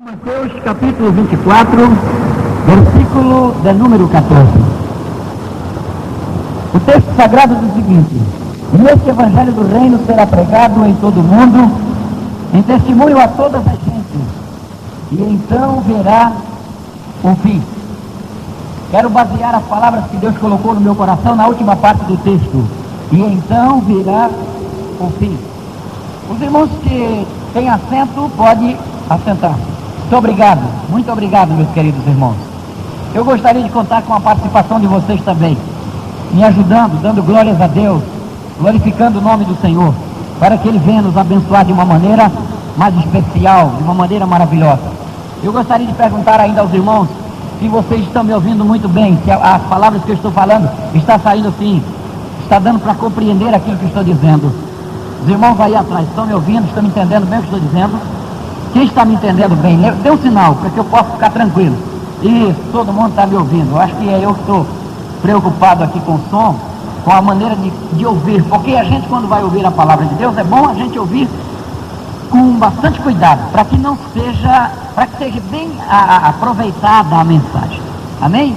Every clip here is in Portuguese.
Mateus capítulo 24, versículo de número 14. O texto sagrado diz o seguinte: e este evangelho do reino será pregado em todo o mundo, em testemunho a todas as gentes, e então verá o fim. Quero basear as palavras que Deus colocou no meu coração na última parte do texto. E então virá o fim. Os irmãos que têm assento, podem assentar. Muito obrigado, meus queridos irmãos. Eu gostaria de contar com a participação de vocês também, me ajudando, dando glórias a Deus, glorificando o nome do Senhor, para que Ele venha nos abençoar de uma maneira mais especial, de uma maneira maravilhosa. Eu gostaria de perguntar ainda aos irmãos se vocês estão me ouvindo muito bem, se as palavras que eu estou falando está saindo sim, está dando para compreender aquilo que eu estou dizendo. Os irmãos aí atrás estão me ouvindo, estão me entendendo bem o que eu estou dizendo? Quem está me entendendo bem, dê um sinal para que eu possa ficar tranquilo. Isso, todo mundo está me ouvindo. Eu acho que é eu que estou preocupado aqui com o som, com a maneira de ouvir, porque a gente, quando vai ouvir a palavra de Deus, é bom a gente ouvir com bastante cuidado, para que não seja, para que seja bem aproveitada a mensagem. Amém?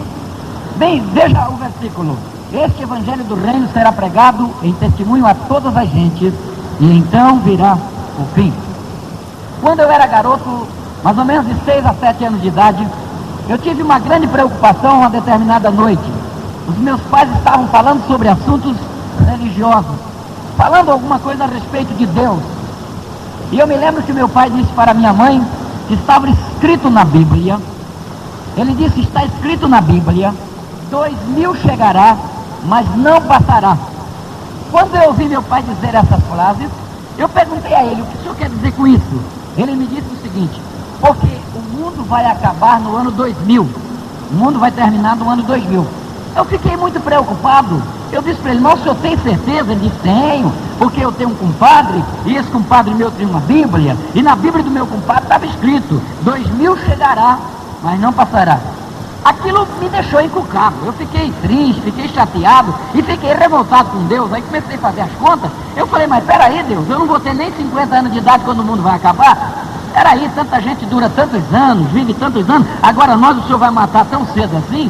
Bem, veja o versículo: este evangelho do reino será pregado em testemunho a todas as gentes, e então virá o fim. Quando eu era garoto, mais ou menos de 6 a 7 anos de idade, eu tive uma grande preocupação uma determinada noite. Os meus pais estavam falando sobre assuntos religiosos, falando alguma coisa a respeito de Deus. E eu me lembro que meu pai disse para minha mãe que estava escrito na Bíblia. Ele disse: está escrito na Bíblia, 2000 chegará, mas não passará. Quando eu ouvi meu pai dizer essas frases, eu perguntei a ele: o que o senhor quer dizer com isso? Ele me disse o seguinte: porque o mundo vai acabar no ano 2000, o mundo vai terminar no ano 2000. Eu fiquei muito preocupado. Eu disse para ele: mas o senhor tem certeza? Ele disse: tenho, porque eu tenho um compadre, e esse compadre meu tem uma Bíblia, e na Bíblia do meu compadre estava escrito: 2000 chegará, mas não passará. Aquilo me deixou encucado. Eu fiquei triste, fiquei chateado e fiquei revoltado com Deus. Aí comecei a fazer as contas. Eu falei: mas peraí, Deus, eu não vou ter nem 50 anos de idade quando o mundo vai acabar? Peraí, tanta gente dura tantos anos, vive tantos anos, agora nós, o senhor vai matar tão cedo assim?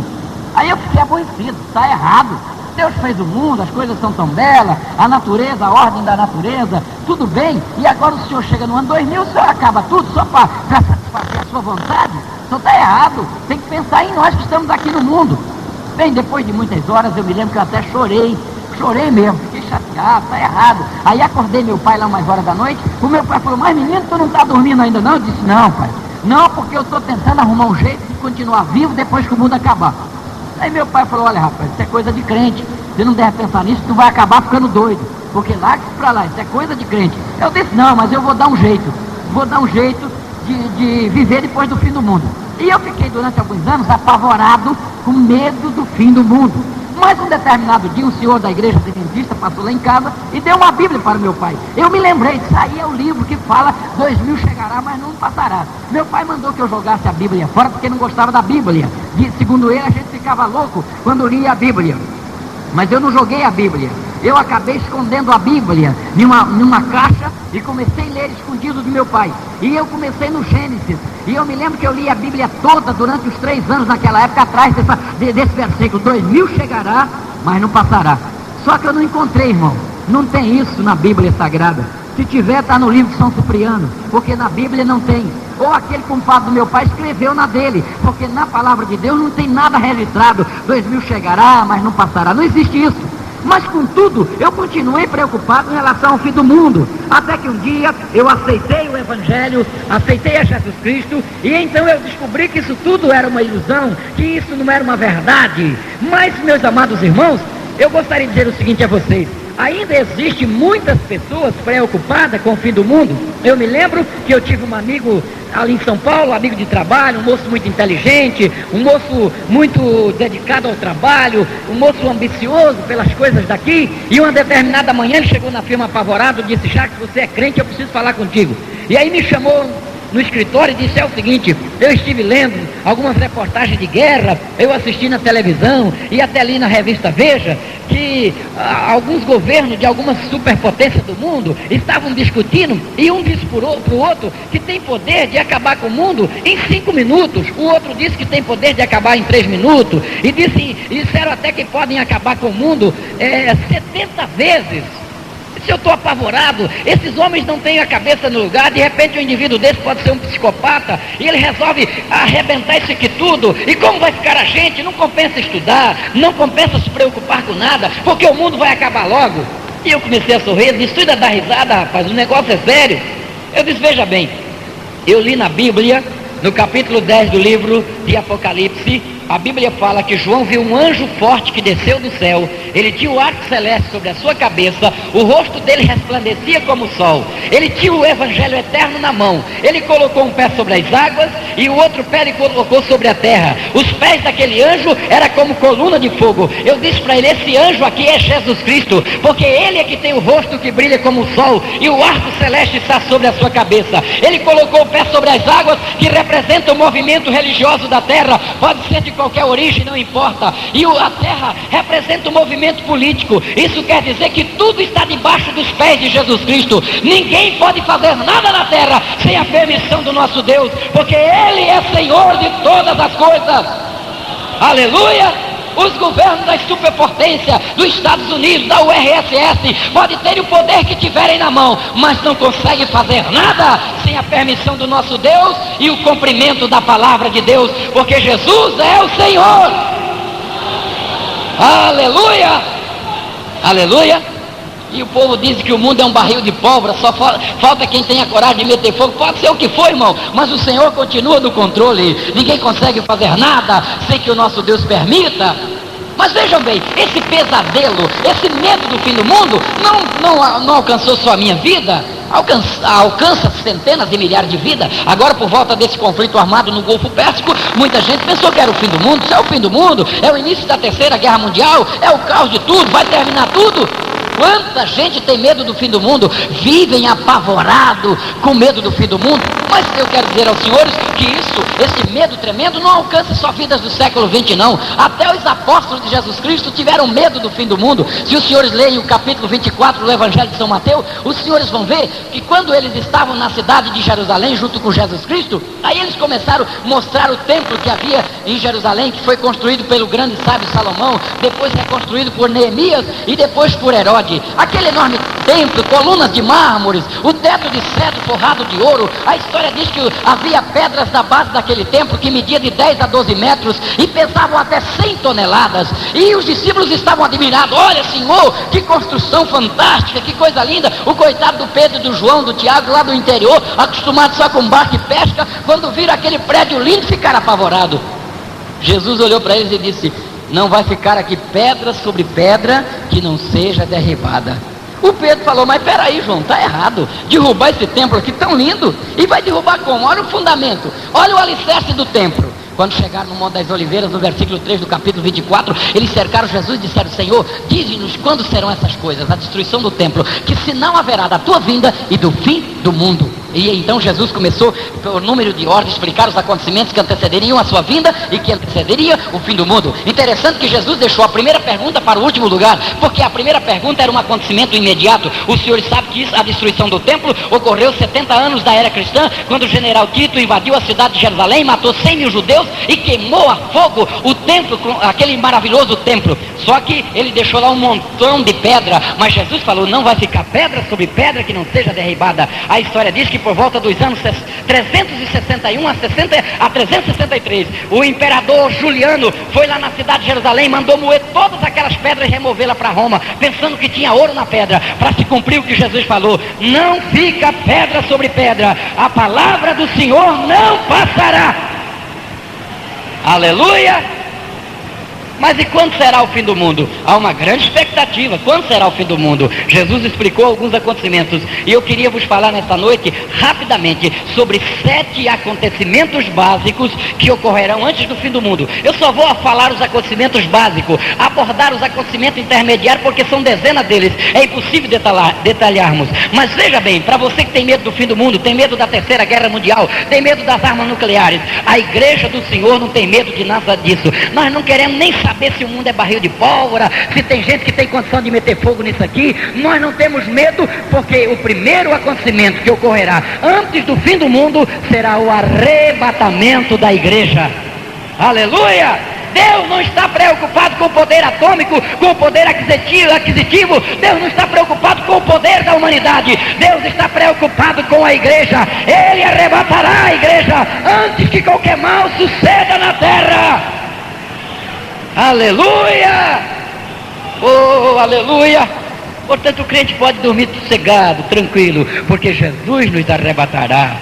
Aí eu fiquei aborrecido. Está errado. Deus fez o mundo, as coisas são tão belas, a natureza, a ordem da natureza, tudo bem, e agora o senhor chega no ano 2000, o senhor acaba tudo só para satisfazer a sua vontade? O senhor está errado, tem que pensar em nós que estamos aqui no mundo. Bem, depois de muitas horas, eu me lembro que eu até chorei mesmo, fiquei chateado, está errado. Aí acordei meu pai lá umas horas da noite, o meu pai falou: mas menino, tu não está dormindo ainda não? Eu disse: não, pai, não, porque eu estou tentando arrumar um jeito de continuar vivo depois que o mundo acabar. Aí meu pai falou: olha, rapaz, isso é coisa de crente, você não deve pensar nisso, tu vai acabar ficando doido, porque lá para lá, isso é coisa de crente. Eu disse: não, mas eu vou dar um jeito de viver depois do fim do mundo. E eu fiquei durante alguns anos apavorado, com medo do fim do mundo. Mas um determinado dia, um senhor da igreja adventista passou lá em casa e deu uma Bíblia para o meu pai. Eu me lembrei, isso aí é o livro que fala: 2000 chegará, mas não passará. Meu pai mandou que eu jogasse a Bíblia fora porque não gostava da Bíblia. E, segundo ele, a gente ficava louco quando lia a Bíblia. Mas eu não joguei a Bíblia. Eu acabei escondendo a Bíblia numa caixa e comecei a ler escondido do meu pai. E eu comecei no Gênesis. E eu me lembro que eu li a Bíblia toda durante os 3 anos naquela época, atrás desse versículo: 2000 chegará, mas não passará. Só que eu não encontrei, irmão. Não tem isso na Bíblia Sagrada. Se tiver, está no livro de São Cipriano, porque na Bíblia não tem. Ou aquele compadre do meu pai escreveu na dele, porque na palavra de Deus não tem nada registrado: 2000 chegará, mas não passará. Não existe isso. Mas contudo, eu continuei preocupado em relação ao fim do mundo, até que um dia eu aceitei o Evangelho, aceitei a Jesus Cristo, e então eu descobri que isso tudo era uma ilusão, que isso não era uma verdade. Mas, meus amados irmãos, eu gostaria de dizer o seguinte a vocês: ainda existem muitas pessoas preocupadas com o fim do mundo. Eu me lembro que eu tive um amigo ali em São Paulo, um amigo de trabalho, um moço muito inteligente, um moço muito dedicado ao trabalho, um moço ambicioso pelas coisas daqui. E uma determinada manhã ele chegou na firma apavorado e disse: já que você é crente, eu preciso falar contigo. E aí me chamou no escritório e disse: é o seguinte, eu estive lendo algumas reportagens de guerra, eu assisti na televisão e até li na revista Veja, que alguns governos de algumas superpotências do mundo estavam discutindo, e um disse para o outro que tem poder de acabar com o mundo em 5 minutos, o outro disse que tem poder de acabar em 3 minutos, e disseram até que podem acabar com o mundo 70 vezes. Se eu estou apavorado, esses homens não têm a cabeça no lugar, de repente um indivíduo desse pode ser um psicopata, e ele resolve arrebentar isso aqui tudo, e como vai ficar a gente? Não compensa estudar, não compensa se preocupar com nada, porque o mundo vai acabar logo. E eu comecei a sorrir, disse: tu ainda dá risada, rapaz, o negócio é sério. Eu disse: veja bem, eu li na Bíblia, no capítulo 10 do livro de Apocalipse, a Bíblia fala que João viu um anjo forte que desceu do céu. Ele tinha o arco celeste sobre a sua cabeça, o rosto dele resplandecia como o sol. Ele tinha o evangelho eterno na mão. Ele colocou um pé sobre as águas e o outro pé ele colocou sobre a terra. Os pés daquele anjo eram como coluna de fogo. Eu disse para ele: esse anjo aqui é Jesus Cristo, porque ele é que tem o rosto que brilha como o sol e o arco celeste está sobre a sua cabeça. Ele colocou o pé sobre as águas, que representa o movimento religioso da terra, pode ser de qualquer origem, não importa. E a terra representa o movimento político. Isso quer dizer que tudo está debaixo dos pés de Jesus Cristo. Ninguém pode fazer nada na terra sem a permissão do nosso Deus, porque Ele é Senhor de todas as coisas. Aleluia! Os governos das superpotências, dos Estados Unidos, da URSS, podem ter o poder que tiverem na mão, mas não conseguem fazer nada sem a permissão do nosso Deus e o cumprimento da palavra de Deus, porque Jesus é o Senhor. Aleluia! Aleluia! E o povo diz que o mundo é um barril de pólvora, só falta quem tenha coragem de meter fogo. Pode ser o que for, irmão, mas o Senhor continua no controle. Ninguém consegue fazer nada sem que o nosso Deus permita. Mas vejam bem, esse pesadelo, esse medo do fim do mundo não alcançou só a minha vida, alcança centenas de milhares de vidas. Agora, por volta desse conflito armado no Golfo Pérsico, muita gente pensou que era o fim do mundo. Isso é o fim do mundo, é o início da Terceira Guerra Mundial, é o caos de tudo, vai terminar tudo. Quanta gente tem medo do fim do mundo, vivem apavorado com medo do fim do mundo. Mas eu quero dizer aos senhores que esse medo tremendo não alcança só vidas do século XX, não. Até os apóstolos de Jesus Cristo tiveram medo do fim do mundo. Se os senhores lerem o capítulo 24 do Evangelho de São Mateus, os senhores vão ver que quando eles estavam na cidade de Jerusalém junto com Jesus Cristo, aí eles começaram a mostrar o templo que havia em Jerusalém, que foi construído pelo grande sábio Salomão, depois reconstruído por Neemias e depois por Herodes. Aquele enorme templo, colunas de mármores, o teto de cedro forrado de ouro. A história diz que havia pedras na base daquele templo que media de 10 a 12 metros e pesavam até 100 toneladas. E os discípulos estavam admirados: olha, Senhor, que construção fantástica, que coisa linda. O coitado do Pedro, do João, do Tiago, lá do interior, acostumado só com barco e pesca, quando viram aquele prédio lindo, ficaram apavorados. Jesus olhou para eles e disse: não vai ficar aqui pedra sobre pedra que não seja derribada. O Pedro falou: mas peraí, João, está errado, derrubar esse templo aqui tão lindo. E vai derrubar como? Olha o fundamento, olha o alicerce do templo. Quando chegaram no Monte das Oliveiras, no versículo 3 do capítulo 24, eles cercaram Jesus e disseram: Senhor, dize-nos quando serão essas coisas, a destruição do templo, que sinal haverá da tua vinda e do fim do mundo. E então Jesus começou, por número de ordem, explicar os acontecimentos que antecederiam a sua vinda e que antecederia o fim do mundo. Interessante que Jesus deixou a primeira pergunta para o último lugar, porque a primeira pergunta era um acontecimento imediato. Os senhores sabem que a destruição do templo ocorreu 70 anos da era cristã, quando o general Tito invadiu a cidade de Jerusalém, matou 100 mil judeus e queimou a fogo o templo, aquele maravilhoso templo. Só que ele deixou lá um montão de pedra, mas Jesus falou: não vai ficar pedra sobre pedra que não seja derribada. A história diz que por volta dos anos 361 a 363, o imperador Juliano foi lá na cidade de Jerusalém, mandou moer todas aquelas pedras e removê-la para Roma, pensando que tinha ouro na pedra, para se cumprir o que Jesus falou: não fica pedra sobre pedra, a palavra do Senhor não passará. Aleluia! Mas e quando será o fim do mundo? Há uma grande expectativa. Quando será o fim do mundo? Jesus explicou alguns acontecimentos. E eu queria vos falar nesta noite, rapidamente, sobre 7 acontecimentos básicos que ocorrerão antes do fim do mundo. Eu só vou falar os acontecimentos básicos, abordar os acontecimentos intermediários, porque são dezenas deles. É impossível detalharmos. Mas veja bem, para você que tem medo do fim do mundo, tem medo da Terceira Guerra Mundial, tem medo das armas nucleares, a igreja do Senhor não tem medo de nada disso. Nós não queremos nem saber se o mundo é barril de pólvora, se tem gente que tem condição de meter fogo nisso aqui. Nós não temos medo, porque o primeiro acontecimento que ocorrerá antes do fim do mundo será o arrebatamento da igreja. Aleluia! Deus não está preocupado com o poder atômico, com o poder aquisitivo. Deus não está preocupado com o poder da humanidade. Deus está preocupado com a igreja. Ele arrebatará a igreja antes que qualquer mal suceda na terra. Aleluia! Oh, aleluia! Portanto, o crente pode dormir sossegado, tranquilo, porque Jesus nos arrebatará.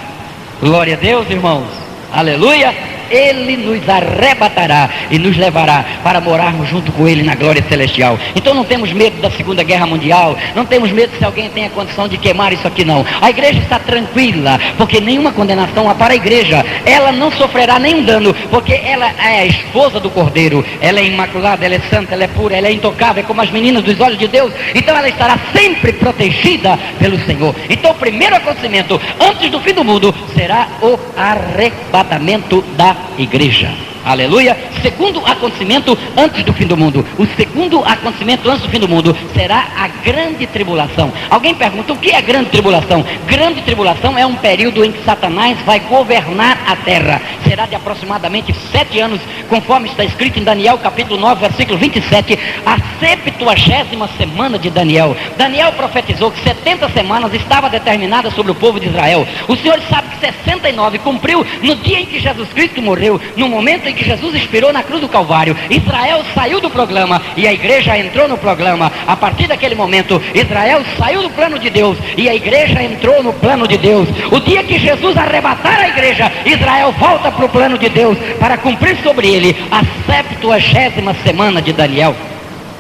Glória a Deus, irmãos. Aleluia! Ele nos arrebatará e nos levará para morarmos junto com Ele na glória celestial. Então não temos medo da Segunda Guerra Mundial, não temos medo se alguém tem a condição de queimar isso aqui, não. A igreja está tranquila, porque nenhuma condenação há para a igreja. Ela não sofrerá nenhum dano, porque ela é a esposa do Cordeiro. Ela é imaculada, ela é santa, ela é pura, ela é intocável, é como as meninas dos olhos de Deus. Então ela estará sempre protegida pelo Senhor. Então o primeiro acontecimento antes do fim do mundo será o arrebatamento da igreja. Aleluia. Segundo acontecimento antes do fim do mundo. O segundo acontecimento antes do fim do mundo será a grande tribulação. Alguém pergunta, o que é grande tribulação? Grande tribulação é um período em que Satanás vai governar a terra. Será de aproximadamente 7 anos, conforme está escrito em Daniel capítulo 9, versículo 27, a 70ª semana de Daniel. Daniel profetizou que 70 semanas estava determinada sobre o povo de Israel. O Senhor sabe que 69 cumpriu no dia em que Jesus Cristo morreu, no momento em que Jesus expirou na cruz do Calvário. Israel saiu do programa e a igreja entrou no programa. A partir daquele momento, Israel saiu do plano de Deus e a igreja entrou no plano de Deus. O dia que Jesus arrebatar a igreja, Israel volta para o plano de Deus para cumprir sobre ele a 70ª semana de Daniel.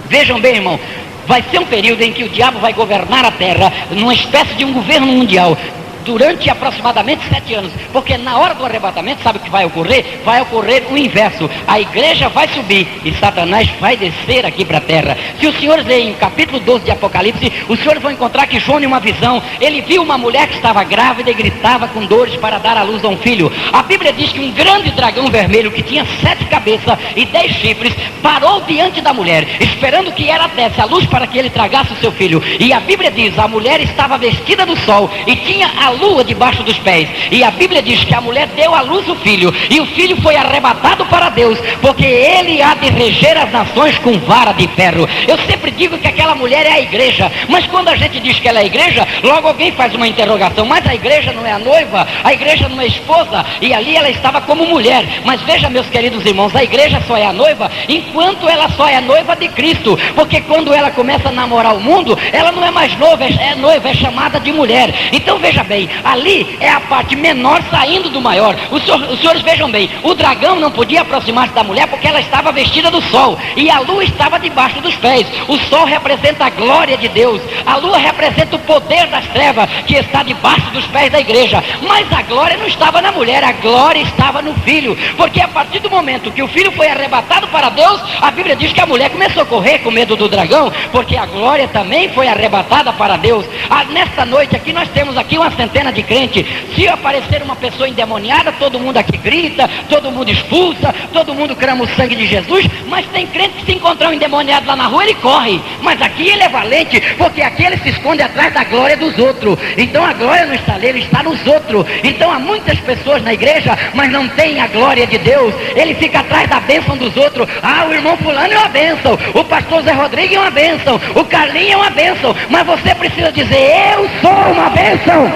Vejam bem, irmão, vai ser um período em que o diabo vai governar a terra numa espécie de um governo mundial durante aproximadamente 7 anos, porque na hora do arrebatamento, sabe o que vai ocorrer? Vai ocorrer o inverso. A igreja vai subir e Satanás vai descer aqui para a terra. Se os senhores lerem o capítulo 12 de Apocalipse, os senhores vão encontrar que João, em uma visão, ele viu uma mulher que estava grávida e gritava com dores para dar à luz a um filho. A Bíblia diz que um grande dragão vermelho que tinha 7 cabeças e 10 chifres parou diante da mulher, esperando que ela desse a luz para que ele tragasse o seu filho. E a Bíblia diz, a mulher estava vestida do sol e tinha a lua debaixo dos pés. E a Bíblia diz que a mulher deu à luz o filho, e o filho foi arrebatado para Deus, porque ele há de reger as nações com vara de ferro. Eu sempre digo que aquela mulher é a igreja, mas quando a gente diz que ela é a igreja, logo alguém faz uma interrogação, mas a igreja não é a noiva, a igreja não é a esposa, e ali ela estava como mulher. Mas veja, meus queridos irmãos, a igreja só é a noiva enquanto ela só é a noiva de Cristo, porque quando ela começa a namorar o mundo, ela não é mais noiva, é noiva, é chamada de mulher. Então veja bem, ali é a parte menor saindo do maior. Os senhores vejam bem, o dragão não podia aproximar-se da mulher porque ela estava vestida do sol, e a lua estava debaixo dos pés. O sol representa a glória de Deus, a lua representa o poder das trevas que está debaixo dos pés da igreja. Mas a glória não estava na mulher, a glória estava no filho, porque a partir do momento que o filho foi arrebatado para Deus, a Bíblia diz que a mulher começou a correr com medo do dragão, porque a glória também foi arrebatada para Deus. Nesta noite aqui nós temos aqui uma centena de crente. Se aparecer uma pessoa endemoniada, todo mundo aqui grita, todo mundo expulsa, todo mundo clama o sangue de Jesus. Mas tem crente que se encontrar um endemoniado lá na rua, ele corre. Mas aqui ele é valente, porque aqui ele se esconde atrás da glória dos outros. Então a glória não está nele, está nos outros. Então há muitas pessoas na igreja, mas não tem a glória de Deus. Ele fica atrás da bênção dos outros. O irmão fulano é uma bênção, o pastor Zé Rodrigues é uma bênção, o Carlinho é uma bênção. Mas você precisa dizer, eu sou uma bênção.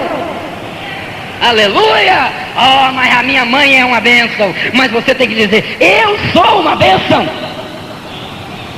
Aleluia! Mas a minha mãe é uma bênção. Mas você tem que dizer, eu sou uma bênção.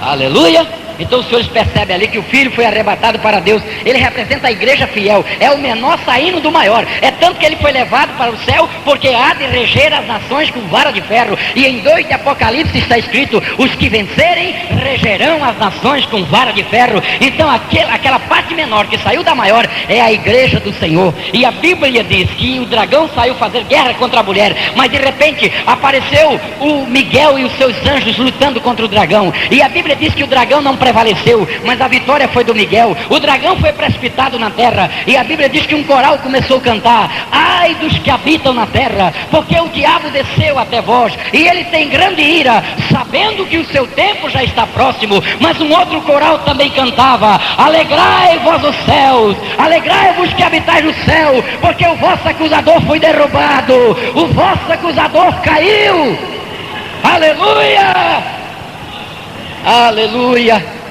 Aleluia! Então os senhores percebem ali que o filho foi arrebatado para Deus. Ele representa a igreja fiel, é o menor saindo do maior. É tanto que ele foi levado para o céu, porque há de reger as nações com vara de ferro. E em 2 de Apocalipse está escrito: os que vencerem regerão as nações com vara de ferro. Então aquela parte menor que saiu da maior é a igreja do Senhor. E a Bíblia diz que o dragão saiu fazer guerra contra a mulher, mas de repente apareceu o Miguel e os seus anjos lutando contra o dragão. E a Bíblia diz que o dragão não prevaleceu, mas a vitória foi do Miguel. O dragão foi precipitado na terra, e a Bíblia diz que um coral começou a cantar: ai dos que habitam na terra, porque o diabo desceu até vós, e ele tem grande ira, sabendo que o seu tempo já está próximo. Mas um outro coral também cantava: alegrai-vos os céus, alegrai-vos que habitais no céu, porque o vosso acusador foi derrubado, o vosso acusador caiu. Aleluia! Aleluia!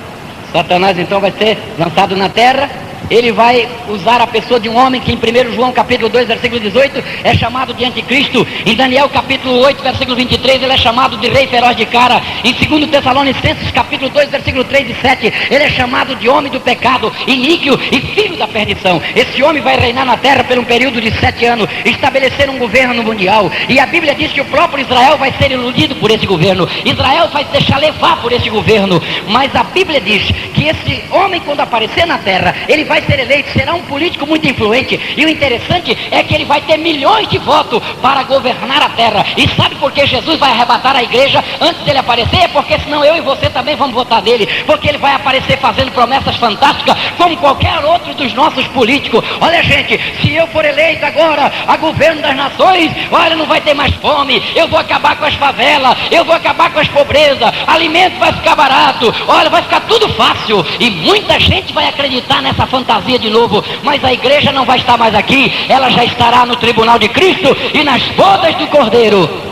Satanás então vai ser lançado na terra. Ele vai usar a pessoa de um homem que em 1 João capítulo 2, versículo 18, é chamado de anticristo. Em Daniel capítulo 8, versículo 23, ele é chamado de rei feroz de cara. Em 2 Tessalonicenses capítulo 2, versículo 3 e 7, ele é chamado de homem do pecado, iníquo e filho da perdição. Esse homem vai reinar na terra por um período de 7 anos, estabelecer um governo mundial. E a Bíblia diz que o próprio Israel vai ser iludido por esse governo. Israel vai se deixar levar por esse governo. Mas a Bíblia diz que esse homem, quando aparecer na terra, ele vai ser eleito, será um político muito influente. E o interessante é que ele vai ter milhões de votos para governar a terra. E sabe por que Jesus vai arrebatar a igreja antes dele aparecer? É porque senão eu e você também vamos votar nele. Porque ele vai aparecer fazendo promessas fantásticas, como qualquer outro dos nossos políticos. Olha, gente, se eu for eleito agora a governo das nações, olha, não vai ter mais fome, eu vou acabar com as favelas, eu vou acabar com as pobrezas, alimento vai ficar barato, olha, vai ficar tudo fácil. E muita gente vai acreditar nessa fantasia de novo. Mas a igreja não vai estar mais aqui, ela já estará no tribunal de Cristo e nas bodas do Cordeiro.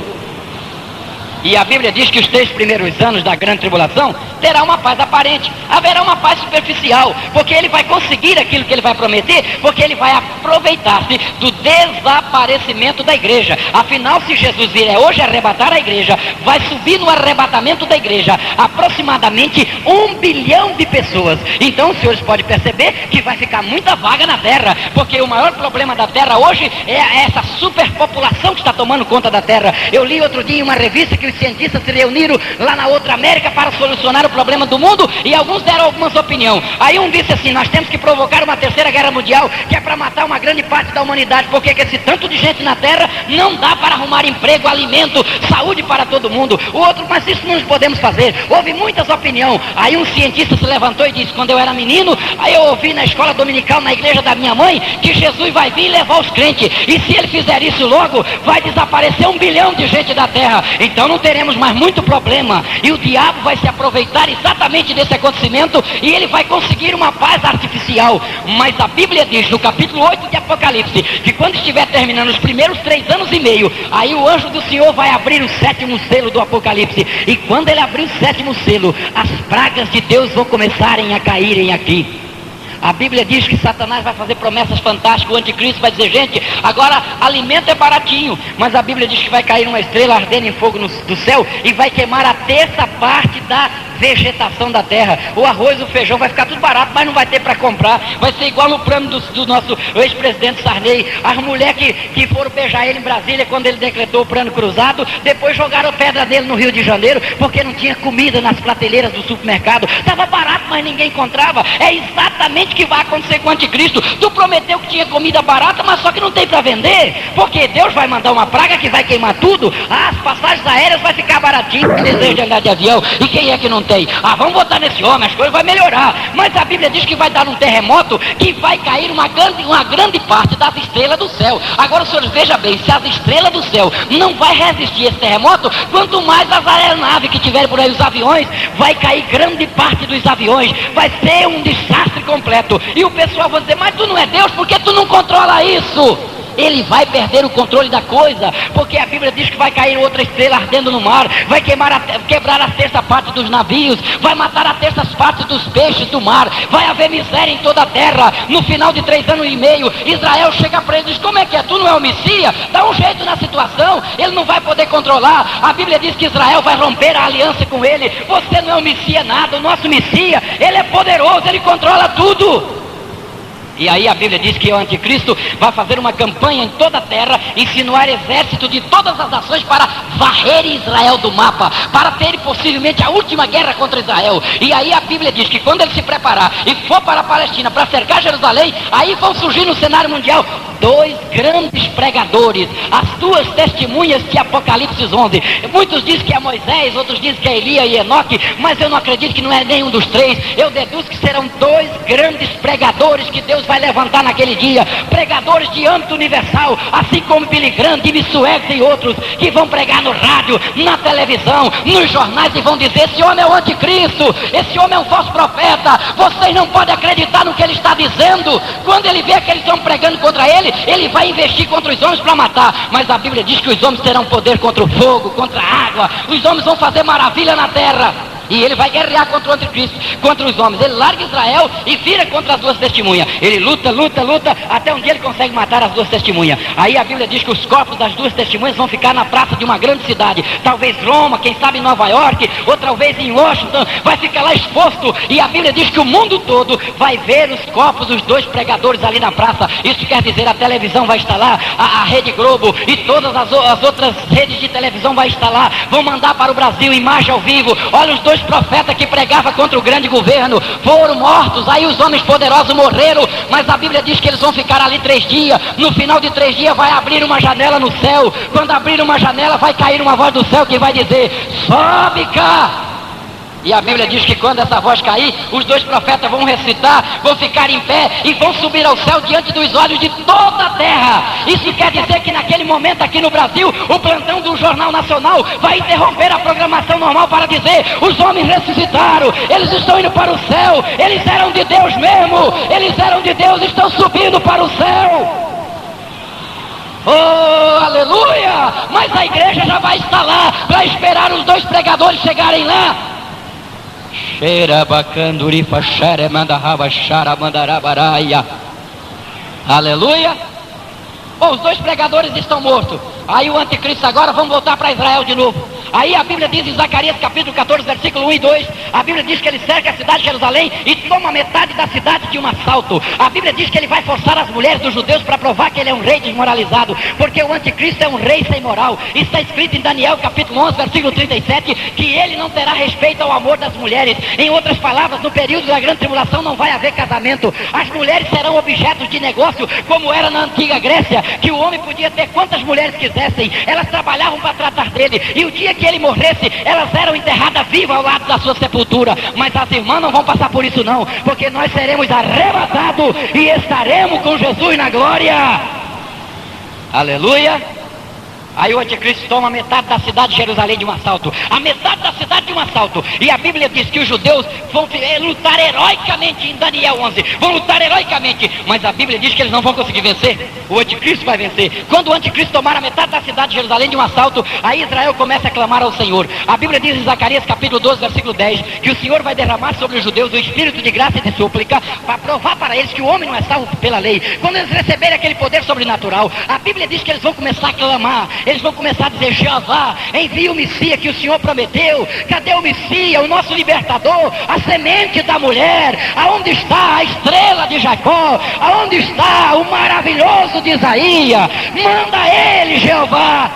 E a Bíblia diz que os 3 primeiros anos da grande tribulação terá uma paz aparente, haverá uma paz superficial, porque ele vai conseguir aquilo que ele vai prometer, porque ele vai aproveitar-se do desaparecimento da igreja. Afinal, se Jesus vier hoje arrebatar a igreja, vai subir no arrebatamento da igreja aproximadamente 1 bilhão de pessoas. Então os senhores podem perceber que vai ficar muita vaga na terra, porque o maior problema da terra hoje é essa superpopulação que está tomando conta da terra. Eu li outro dia em uma revista que os cientistas se reuniram lá na outra América para solucionar o problema do mundo, e alguns deram algumas opiniões. Aí um disse assim: nós temos que provocar uma 3ª guerra mundial, que é para matar uma grande parte da humanidade, porque esse tanto de gente na terra não dá para arrumar emprego, alimento, saúde para todo mundo. O outro: mas isso não podemos fazer. Houve muitas opiniões. Aí um cientista se levantou e disse: quando eu era menino, aí eu ouvi na escola dominical, na igreja da minha mãe, que Jesus vai vir levar os crentes, e se ele fizer isso logo, vai desaparecer 1 bilhão de gente da terra. Então não teremos mais muito problema, e o diabo vai se aproveitar exatamente desse acontecimento, e ele vai conseguir uma paz artificial. Mas a Bíblia diz no capítulo 8 de Apocalipse, que quando estiver terminando os primeiros 3 anos e meio, aí o anjo do Senhor vai abrir o 7º selo do Apocalipse, e quando ele abrir o 7º selo, as pragas de Deus vão começarem a caírem aqui. A Bíblia diz que Satanás vai fazer promessas fantásticas. O anticristo vai dizer: gente, agora alimento é baratinho. Mas a Bíblia diz que vai cair uma estrela ardendo em fogo do céu e vai queimar a 3ª parte da vegetação da terra. O arroz, o feijão vai ficar tudo barato, mas não vai ter para comprar. Vai ser igual no plano do nosso ex-presidente Sarney. As mulheres que foram beijar ele em Brasília quando ele decretou o plano cruzado, depois jogaram pedra dele no Rio de Janeiro, porque não tinha comida nas prateleiras do supermercado. Estava barato, mas ninguém encontrava. É exatamente o que vai acontecer com o anticristo. Tu prometeu que tinha comida barata, mas só que não tem para vender, porque Deus vai mandar uma praga que vai queimar tudo. As passagens aéreas vai ficar baratinho, que deseja de andar de avião. E quem é que não tem? Vamos votar nesse homem, as coisas vão melhorar. Mas a Bíblia diz que vai dar um terremoto, que vai cair uma grande parte das estrelas do céu. Agora, senhores, veja bem, se as estrelas do céu não vai resistir esse terremoto, quanto mais as aeronaves que tiverem por aí, os aviões, vai cair grande parte dos aviões. Vai ser um desastre completo. E o pessoal vai dizer: mas tu não é Deus, por que tu não controla isso? ele vai perder o controle da coisa, porque a Bíblia diz que vai cair outra estrela ardendo no mar, vai quebrar a terça parte dos navios, vai matar a terça parte dos peixes do mar, vai haver miséria em toda a terra. No final de 3 anos e meio, Israel chega para ele e diz: como é que é? Tu não é o Messias? Dá um jeito na situação, ele não vai poder controlar. A Bíblia diz que Israel vai romper a aliança com ele. Você não é o Messias nada, o nosso Messias, ele é poderoso, ele controla tudo. E aí a Bíblia diz que o anticristo vai fazer uma campanha em toda a terra, insinuar exército de todas as nações para varrer Israel do mapa, para ter possivelmente a última guerra contra Israel. E aí a Bíblia diz que quando ele se preparar e for para a Palestina para cercar Jerusalém, aí vão surgir no cenário mundial 2 grandes pregadores, as 2 testemunhas de Apocalipse 11. Muitos dizem que é Moisés, outros dizem que é Elias e Enoque, mas eu não acredito que não é nenhum dos 3. Eu deduzo que serão 2 grandes pregadores que Deus vai levantar naquele dia, pregadores de âmbito universal, assim como Billy Graham, Jimmy Swaggart e outros, que vão pregar no rádio, na televisão, nos jornais e vão dizer: esse homem é o anticristo, esse homem é um falso profeta, vocês não podem acreditar no que ele está dizendo. Quando ele vê que eles estão pregando contra ele, ele vai investir contra os homens para matar. Mas a Bíblia diz que os homens terão poder contra o fogo, contra a água, os homens vão fazer maravilha na terra. E ele vai guerrear contra o anticristo, contra os homens. Ele larga Israel e vira contra as 2 testemunhas. Ele luta, até um dia ele consegue matar as 2 testemunhas. Aí a Bíblia diz que os corpos das 2 testemunhas vão ficar na praça de uma grande cidade. Talvez Roma, quem sabe em Nova York, ou talvez em Washington. Vai ficar lá exposto. E a Bíblia diz que o mundo todo vai ver os corpos dos 2 pregadores ali na praça. Isso quer dizer, a televisão vai estar lá, a Rede Globo e todas as outras redes de televisão vai estar lá. Vão mandar para o Brasil imagem ao vivo. Olha, os 2 profetas que pregavam contra o grande governo foram mortos. Aí os homens poderosos morreram, mas a Bíblia diz que eles vão ficar ali 3 dias. No final de 3 dias vai abrir uma janela no céu. Quando abrir uma janela, vai cair uma voz do céu que vai dizer: sobe cá. E a Bíblia diz que quando essa voz cair, os 2 profetas vão recitar, vão ficar em pé e vão subir ao céu diante dos olhos de toda a terra. Isso quer dizer que naquele momento aqui no Brasil, o plantão do Jornal Nacional vai interromper a programação normal para dizer: os homens ressuscitaram, eles estão indo para o céu, eles eram de Deus mesmo, eles eram de Deus, estão subindo para o céu. Oh, aleluia! Mas a igreja já vai estar lá para esperar os 2 pregadores chegarem lá. Aleluia. Bom, os 2 pregadores estão mortos. Aí o anticristo agora, vamos voltar para Israel de novo. Aí a Bíblia diz em Zacarias capítulo 14, versículo 1 e 2, a Bíblia diz que ele cerca a cidade de Jerusalém e toma metade da cidade de um assalto. A Bíblia diz que ele vai forçar as mulheres dos judeus para provar que ele é um rei desmoralizado, porque o anticristo é um rei sem moral. Está escrito em Daniel capítulo 11, versículo 37, que ele não terá respeito ao amor das mulheres. Em outras palavras, no período da grande tribulação não vai haver casamento. As mulheres serão objetos de negócio, como era na antiga Grécia, que o homem podia ter quantas mulheres quisessem. Elas trabalhavam para tratar dele, e o dia que ele morresse, elas eram enterradas vivas ao lado da sua sepultura. Mas as irmãs não vão passar por isso não, porque nós seremos arrebatados e estaremos com Jesus na glória. Aleluia. Aí o anticristo toma metade da cidade de Jerusalém de um assalto. A metade da cidade de um assalto. E a Bíblia diz que os judeus vão lutar heroicamente em Daniel 11. Vão lutar heroicamente. Mas a Bíblia diz que eles não vão conseguir vencer. O anticristo vai vencer. Quando o anticristo tomar a metade da cidade de Jerusalém de um assalto, aí Israel começa a clamar ao Senhor. A Bíblia diz em Zacarias capítulo 12, versículo 10, que o Senhor vai derramar sobre os judeus o espírito de graça e de súplica, para provar para eles que o homem não é salvo pela lei. Quando eles receberem aquele poder sobrenatural, a Bíblia diz que eles vão começar a clamar. Eles vão começar a dizer: Jeová, envia o Messias que o Senhor prometeu. Cadê o Messias, o nosso libertador, a semente da mulher? Aonde está a estrela de Jacó? Aonde está o maravilhoso de Isaías? Manda ele, Jeová.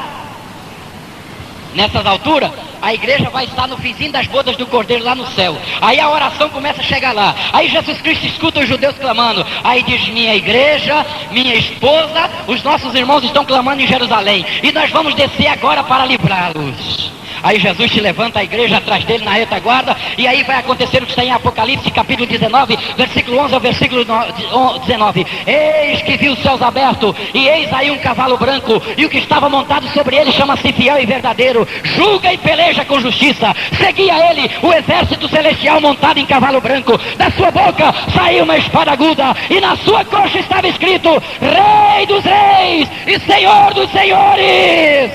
Nessas alturas, a igreja vai estar no finzinho das bodas do Cordeiro lá no céu. Aí a oração começa a chegar lá. Aí Jesus Cristo escuta os judeus clamando. Aí diz: minha igreja, minha esposa, os nossos irmãos estão clamando em Jerusalém. E nós vamos descer agora para livrá-los. Aí Jesus se levanta, a igreja atrás dele na retaguarda, e aí vai acontecer o que está em Apocalipse, capítulo 19, versículo 11 ao versículo 19. Eis que vi os céus abertos, e eis aí um cavalo branco, e o que estava montado sobre ele chama-se Fiel e Verdadeiro, julga e peleja com justiça. Seguia ele o exército celestial montado em cavalo branco, da sua boca saiu uma espada aguda, e na sua coxa estava escrito: Rei dos reis e Senhor dos senhores.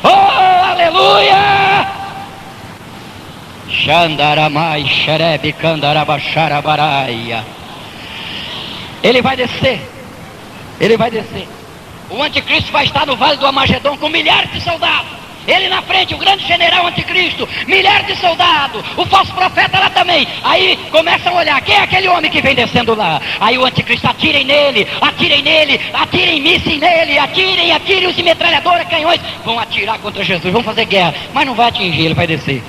Oh, aleluia! Xandaramai xerebe candarabacharabaraya. Ele vai descer. O anticristo vai estar no vale do Amagedon com milhares de soldados. Ele na frente, o grande general anticristo, milhares de soldados, o falso profeta lá também. Aí começam a olhar, quem é aquele homem que vem descendo lá? Aí o anticristo, atirem nele, atirem mísseis nele, atirem os metralhadoras, canhões. Vão atirar contra Jesus, vão fazer guerra, mas não vai atingir, ele vai descer.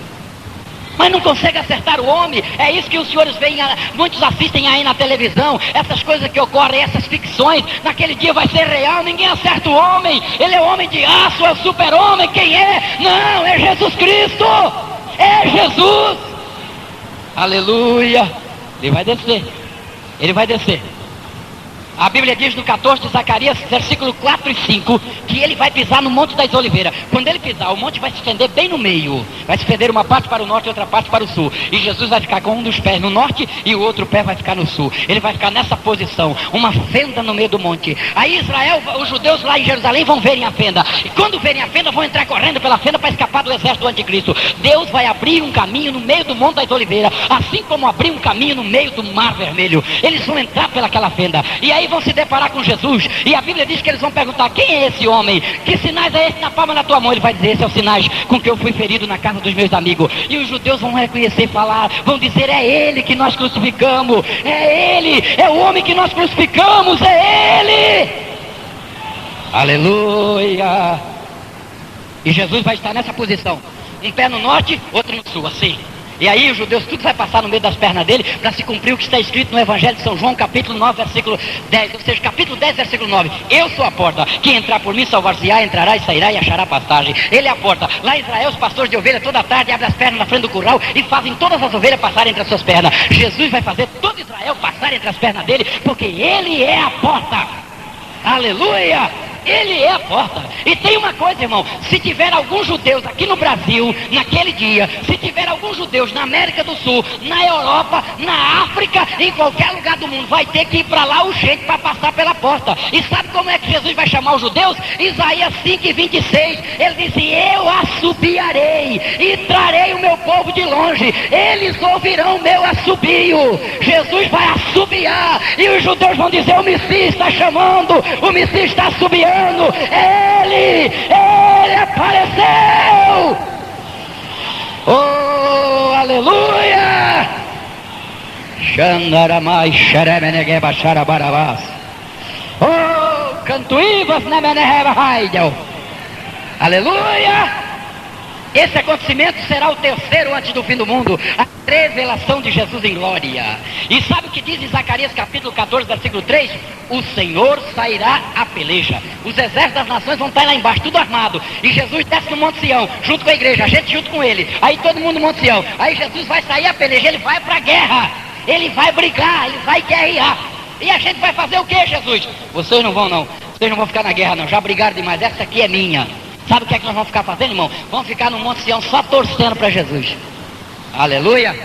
Mas não consegue acertar o homem. É isso que os senhores veem, muitos assistem aí na televisão, essas coisas que ocorrem, essas ficções. Naquele dia vai ser real, ninguém acerta o homem. Ele é o homem de aço, é o super-homem. Quem é? Não, é Jesus Cristo. É Jesus. Aleluia. Ele vai descer. A Bíblia diz no 14 de Zacarias, versículo 4 e 5, que ele vai pisar no Monte das Oliveiras. Quando ele pisar, o monte vai se estender bem no meio. Vai se estender uma parte para o norte e outra parte para o sul. E Jesus vai ficar com um dos pés no norte e o outro pé vai ficar no sul. Ele vai ficar nessa posição, uma fenda no meio do monte. Aí Israel, os judeus lá em Jerusalém vão verem a fenda. E quando verem a fenda, vão entrar correndo pela fenda para escapar do exército do anticristo. Deus vai abrir um caminho no meio do Monte das Oliveiras, assim como abriu um caminho no meio do Mar Vermelho. Eles vão entrar pelaquela fenda. E aí vão se deparar com Jesus, e a Bíblia diz que eles vão perguntar: quem é esse homem? Que sinais é esse na palma da tua mão? Ele vai dizer: esse é o sinais com que eu fui ferido na casa dos meus amigos. E os judeus vão reconhecer e falar, vão dizer: é ele que nós crucificamos, é ele, é o homem que nós crucificamos, é ele. Aleluia. E Jesus vai estar nessa posição, um pé no norte, outro no sul, assim. E aí os judeus, tudo vai passar no meio das pernas dele, para se cumprir o que está escrito no Evangelho de São João, capítulo 9, versículo 10. Ou seja, capítulo 10, versículo 9. Eu sou a porta, quem entrar por mim salvar-se-á, entrará e sairá e achará pastagem. Ele é a porta. Lá em Israel, os pastores de ovelha toda tarde abrem as pernas na frente do curral e fazem todas as ovelhas passarem entre as suas pernas. Jesus vai fazer todo Israel passar entre as pernas dele, porque ele é a porta. Aleluia! Ele é a porta. E tem uma coisa, irmão, se tiver alguns judeus aqui no Brasil, naquele dia, se tiver alguns judeus na América do Sul, na Europa, na África, em qualquer lugar do mundo, vai ter que ir para lá urgente para passar pela porta. E sabe como é que Jesus vai chamar os judeus? Isaías 5:26, ele disse: eu assobiarei e trarei o meu povo de longe, eles ouvirão o meu assobio. Jesus vai assobiar e os judeus vão dizer: o Messias está chamando, o Messias está assobiando. Ele apareceu. Oh, aleluia. Xandaramai xeremenegeba xarabarabás. Oh, cantuivas nemeneheba raidel. Aleluia. Esse acontecimento será o terceiro antes do fim do mundo, a revelação de Jesus em glória. E sabe o que diz em Zacarias capítulo 14, versículo 3? O Senhor sairá à peleja. Os exércitos das nações vão estar lá embaixo, tudo armado. E Jesus desce no Monte Sião, junto com a igreja, a gente junto com ele. Aí todo mundo no Monte Sião. Aí Jesus vai sair à peleja, ele vai para a guerra. Ele vai brigar, ele vai guerrear. E a gente vai fazer o que, Jesus? Vocês não vão não, vocês não vão ficar na guerra não, já brigaram demais, essa aqui é minha. Sabe o que é que nós vamos ficar fazendo, irmão? Vamos ficar no Monte Sião só torcendo para Jesus. Aleluia.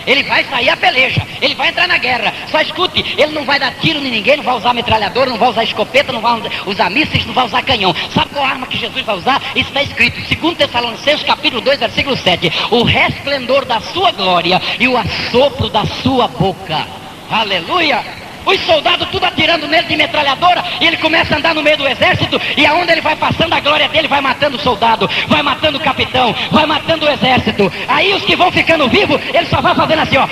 Ele vai sair à peleja, ele vai entrar na guerra. Só escute, ele não vai dar tiro em ninguém, não vai usar metralhadora, não vai usar escopeta, não vai usar mísseis, não vai usar canhão. Sabe qual arma que Jesus vai usar? Isso está escrito em 2 Tessalonicenses capítulo 2, versículo 7. O resplendor da sua glória e o assopro da sua boca. Aleluia. Os soldados tudo atirando nele de metralhadora, e ele começa a andar no meio do exército, e aonde ele vai passando, a glória dele vai matando o soldado, vai matando o capitão, vai matando o exército. Aí os que vão ficando vivos, ele só vai fazendo assim, ó.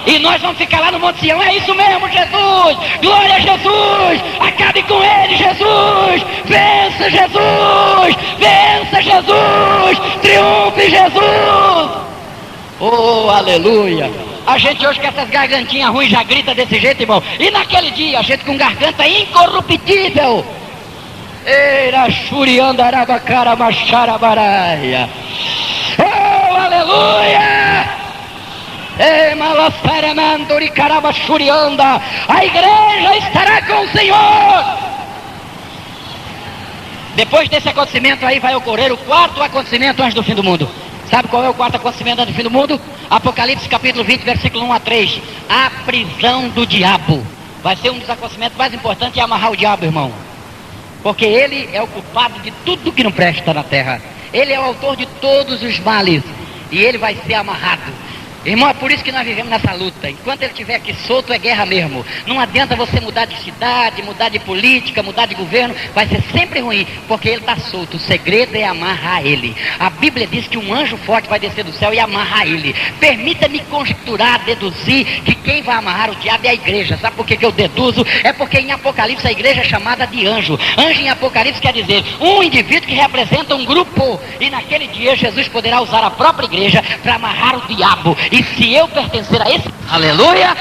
E nós vamos ficar lá no Monte Sião. É isso mesmo, Jesus. Glória a Jesus. Acabe com ele, Jesus. Vença, Jesus. Vença, Jesus. Triunfe, Jesus. Oh, aleluia. A gente hoje com essas gargantinhas ruins já grita desse jeito, irmão. E naquele dia, a gente com garganta incorruptível. Eira Shuriandaraba Karamacharabaraia. Oh, aleluia! Ei, Malaferemanduri Karabachurianda. A igreja estará com o Senhor. Depois desse acontecimento aí vai ocorrer o quarto acontecimento antes do fim do mundo. Sabe qual é o quarto acontecimento antes do fim do mundo? Apocalipse capítulo 20, versículo 1 a 3. A prisão do diabo. Vai ser um dos acontecimentos mais importantes, é amarrar o diabo, irmão. Porque ele é o culpado de tudo que não presta na terra. Ele é o autor de todos os males. E ele vai ser amarrado. Irmão, é por isso que nós vivemos nessa luta. Enquanto ele estiver aqui solto, é guerra mesmo. Não adianta você mudar de cidade, mudar de política, mudar de governo. Vai ser sempre ruim, porque ele está solto. O segredo é amarrar ele. A Bíblia diz que um anjo forte vai descer do céu e amarrar ele. Permita-me conjecturar, deduzir que quem vai amarrar o diabo é a igreja. Sabe por que eu deduzo? É porque em Apocalipse a igreja é chamada de anjo. Anjo em Apocalipse quer dizer um indivíduo que representa um grupo. E naquele dia Jesus poderá usar a própria igreja para amarrar o diabo. E se eu pertencer a esse, aleluia,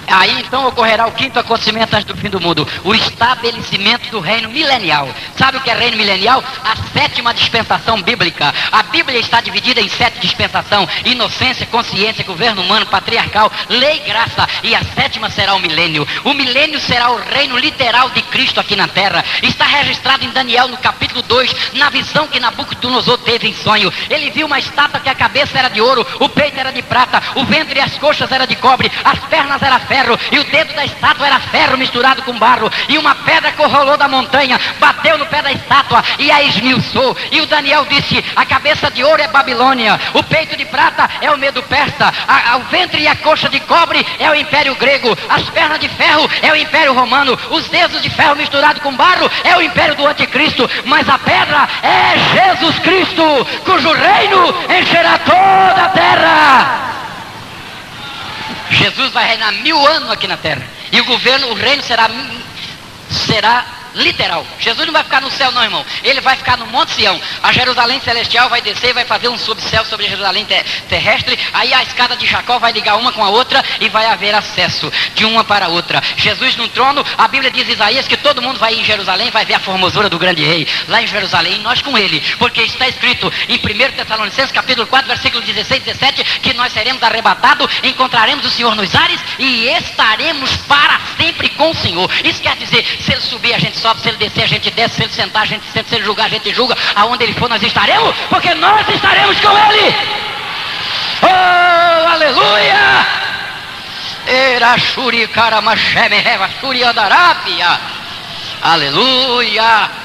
aí então ocorrerá o quinto acontecimento antes do fim do mundo, o estabelecimento do reino milenial. Sabe o que é reino milenial? A sétima dispensação bíblica. A Bíblia está dividida em 7 dispensações: inocência, consciência, governo humano, patriarcal, lei e graça. E a sétima será o milênio. O milênio será o reino literal de Cristo aqui na terra. Está registrado em Daniel no capítulo 2, na visão que Nabucodonosor teve em sonho. Ele viu uma estátua que a cabeça era de ouro, o peito era de prata, o ventre e as coxas eram de cobre, as pernas eram ferro, e o dedo da estátua era ferro misturado com barro, e uma pedra que rolou da montanha, bateu no pé da estátua e a esmiuçou. E o Daniel disse: a cabeça de ouro é Babilônia, o peito de prata é o Medo Persa, o ventre e a coxa de cobre é o Império Grego, as pernas de ferro é o Império Romano, os dedos de ferro misturado com barro é o Império do Anticristo, mas a pedra é Jesus Cristo, cujo reino encherá toda a terra. Jesus vai reinar 1000 anos aqui na terra. E o governo, o reino será literal. Jesus não vai ficar no céu não, irmão. Ele vai ficar no Monte Sião. A Jerusalém celestial vai descer e vai fazer um subcéu sobre a Jerusalém terrestre. Aí a escada de Jacó vai ligar uma com a outra e vai haver acesso de uma para a outra. Jesus no trono, a Bíblia diz em Isaías que todo mundo vai em Jerusalém, vai ver a formosura do grande rei lá em Jerusalém, e nós com ele, porque está escrito em 1 Tessalonicenses capítulo 4, versículo 16 e 17, que nós seremos arrebatados, encontraremos o Senhor nos ares e estaremos para sempre com o Senhor. Isso quer dizer, se ele subir a gente sobe, se ele descer a gente desce, se ele sentar a gente senta, se ele julgar a gente julga, aonde ele for nós estaremos, porque nós estaremos com ele. Oh, aleluia! Erashuri karamasheme revashuri andarabia. Aleluia!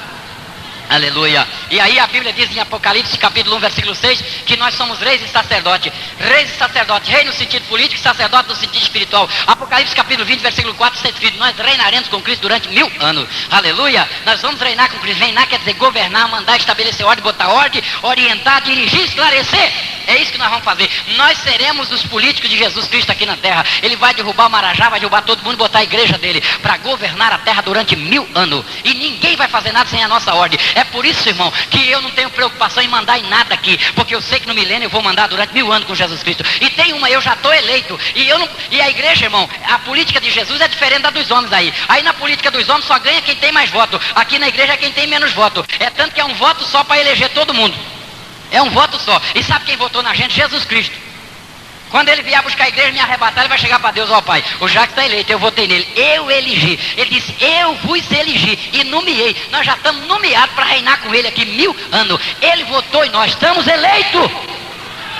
Aleluia. E aí a Bíblia diz em Apocalipse capítulo 1, versículo 6, que nós somos reis e sacerdotes. Reis e sacerdotes, rei no sentido político e sacerdote no sentido espiritual. Apocalipse capítulo 20, versículo 4, está escrito: nós reinaremos com Cristo durante 1000 anos. Aleluia. Nós vamos reinar com Cristo. Reinar quer dizer governar, mandar, estabelecer ordem, botar ordem, orientar, dirigir, esclarecer. É isso que nós vamos fazer. Nós seremos os políticos de Jesus Cristo aqui na terra. Ele vai derrubar o Marajá, vai derrubar todo mundo e botar a igreja dele para governar a terra durante 1000 anos. E ninguém vai fazer nada sem a nossa ordem. É por isso, irmão, que eu não tenho preocupação em mandar em nada aqui, porque eu sei que no milênio eu vou mandar durante 1000 anos com Jesus Cristo. E tem uma, eu já estou eleito. E a igreja, irmão, a política de Jesus é diferente da dos homens aí. Aí na política dos homens só ganha quem tem mais voto. Aqui na igreja é quem tem menos voto. É tanto que é um voto só para eleger todo mundo. É um voto só. E sabe quem votou na gente? Jesus Cristo. Quando ele vier buscar a igreja e me arrebatar, ele vai chegar para Deus: ó Pai, o Jacques está eleito, eu votei nele, eu elegi. Ele disse: eu vos elegi e nomeei. Nós já estamos nomeados para reinar com ele aqui 1000 anos. Ele votou e nós estamos eleitos.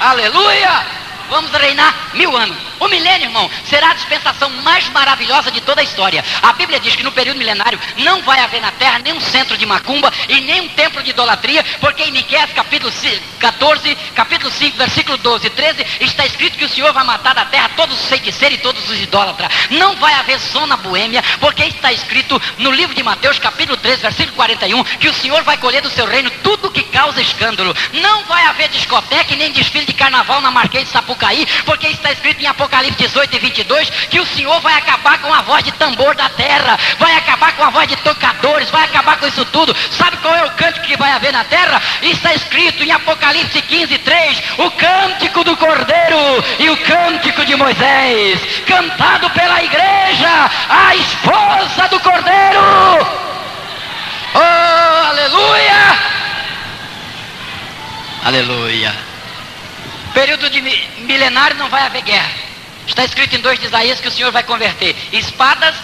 Aleluia! Vamos reinar 1000 anos. O milênio, irmão, será a dispensação mais maravilhosa de toda a história. A Bíblia diz que no período milenário não vai haver na terra nenhum centro de macumba e nem um templo de idolatria, porque em Miqueias capítulo 14, capítulo 5, versículo 12 e 13, está escrito que o Senhor vai matar da terra todos os feiticeiros e todos os idólatras. Não vai haver zona boêmia, porque está escrito no livro de Mateus capítulo 13, versículo 41, que o Senhor vai colher do seu reino tudo que causa escândalo. Não vai haver discoteca e nem desfile de carnaval na Marquês de Sapucaí, porque está escrito em Apocalipse Apocalipse 18 e 22, que o Senhor vai acabar com a voz de tambor da terra, vai acabar com a voz de tocadores, vai acabar com isso tudo. Sabe qual é o cântico que vai haver na terra? Está escrito em Apocalipse 15, 3, o cântico do Cordeiro e o cântico de Moisés, cantado pela igreja, a esposa do Cordeiro. Oh, aleluia! Aleluia! Período de milenário não vai haver guerra. Está escrito em 2 de Isaías que o Senhor vai converter espadas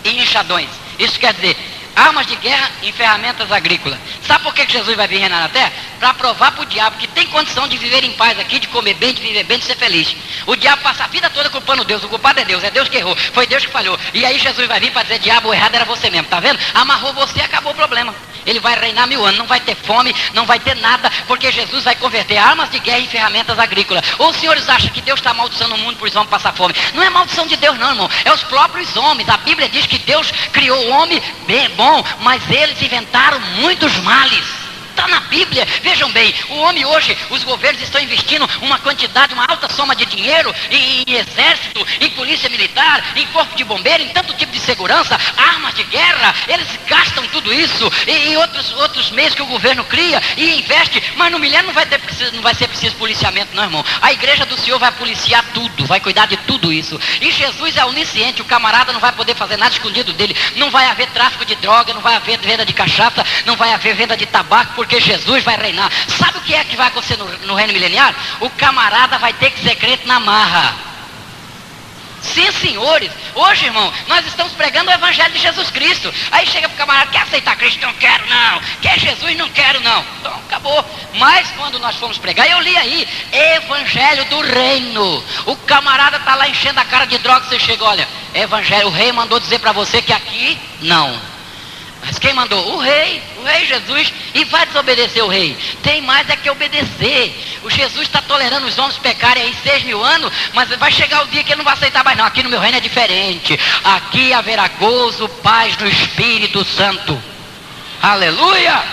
em enxadões. Isso quer dizer, armas de guerra em ferramentas agrícolas. Sabe por que Jesus vai vir reinar na terra? Para provar para o diabo que tem condição de viver em paz aqui, de comer bem, de viver bem, de ser feliz. O diabo passa a vida toda culpando Deus. O culpado é Deus que errou, foi Deus que falhou. E aí Jesus vai vir para dizer, diabo, o errado era você mesmo, tá vendo? Amarrou você e acabou o problema. Ele vai reinar 1000 anos, não vai ter fome, não vai ter nada, porque Jesus vai converter armas de guerra em ferramentas agrícolas. Ou os senhores acham que Deus está amaldiçoando o mundo por isso vão passar fome? Não é maldição de Deus não, irmão, é os próprios homens. A Bíblia diz que Deus criou o homem bem bom, mas eles inventaram muitos males. Está na Bíblia, vejam bem, o homem hoje, os governos estão investindo uma quantidade, uma alta soma de dinheiro em exército, em polícia militar, em corpo de bombeiro, em tanto tipo de segurança, armas de guerra, eles gastam tudo isso em outros meios que o governo cria e investe, mas no milênio não vai ser preciso policiamento não, irmão. A igreja do Senhor vai policiar tudo, vai cuidar de tudo isso, e Jesus é onisciente, o camarada não vai poder fazer nada escondido dele, não vai haver tráfico de droga, não vai haver venda de cachaça, não vai haver venda de tabaco, porque Jesus vai reinar. Sabe o que é que vai acontecer no reino mileniário? O camarada vai ter que ser crente na marra. Sim, senhores, hoje, irmão, nós estamos pregando o evangelho de Jesus Cristo. Aí chega pro camarada, quer aceitar Cristo? Não quero não. Quer Jesus? Não quero não. Então, acabou. Mas quando nós fomos pregar, eu li aí, evangelho do reino. O camarada tá lá enchendo a cara de droga, você chega, olha, evangelho, o rei mandou dizer para você que aqui, não. Mas quem mandou? O rei Jesus, e vai desobedecer o rei. Tem mais é que obedecer. O Jesus está tolerando os homens pecarem aí 6.000 anos, mas vai chegar o dia que ele não vai aceitar mais não. Aqui no meu reino é diferente. Aqui haverá gozo, paz no Espírito Santo. Aleluia!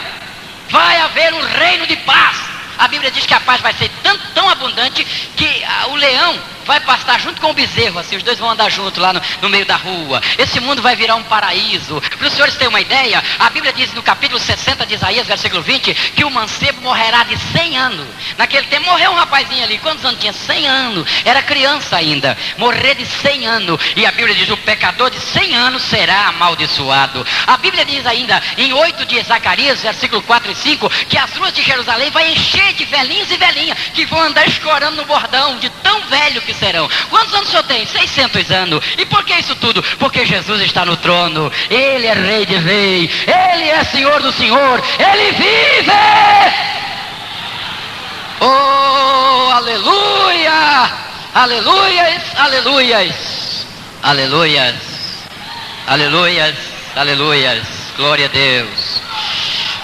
Vai haver um reino de paz. A Bíblia diz que a paz vai ser tão abundante que o leão vai pastar junto com o bezerro, assim, os dois vão andar juntos lá no meio da rua. Esse mundo vai virar um paraíso. Para os senhores terem uma ideia, a Bíblia diz no capítulo 60 de Isaías, versículo 20, que o mancebo morrerá de 100 anos. Naquele tempo morreu um rapazinho ali, quantos anos tinha? 100 anos, era criança ainda, morrer de 100 anos. E a Bíblia diz, o pecador de 100 anos será amaldiçoado. A Bíblia diz ainda, em 8 de Zacarias, versículo 4 e 5, que as ruas de Jerusalém vai encher de velhinhos e velhinhas, que vão andar escorando no bordão, de tão velho que serão. Quantos anos o senhor tem? 600 anos. E por que isso tudo? Porque Jesus está no trono. Ele é rei de reis. Ele é senhor do senhor. Ele vive. Oh, aleluia. Aleluias, aleluias. Aleluias. Aleluias, aleluias. Glória a Deus.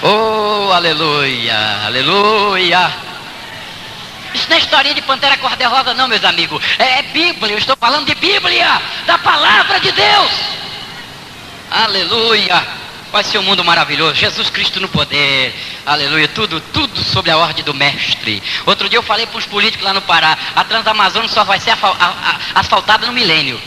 Oh, aleluia. Aleluia. Isso não é historinha de Pantera Cor-de-Rosa não, meus amigos. É Bíblia, eu estou falando de Bíblia, da palavra de Deus. Aleluia. Vai ser um mundo maravilhoso. Jesus Cristo no poder. Aleluia. Tudo sob a ordem do mestre. Outro dia eu falei para os políticos lá no Pará, a Transamazônica só vai ser asfaltada no milênio.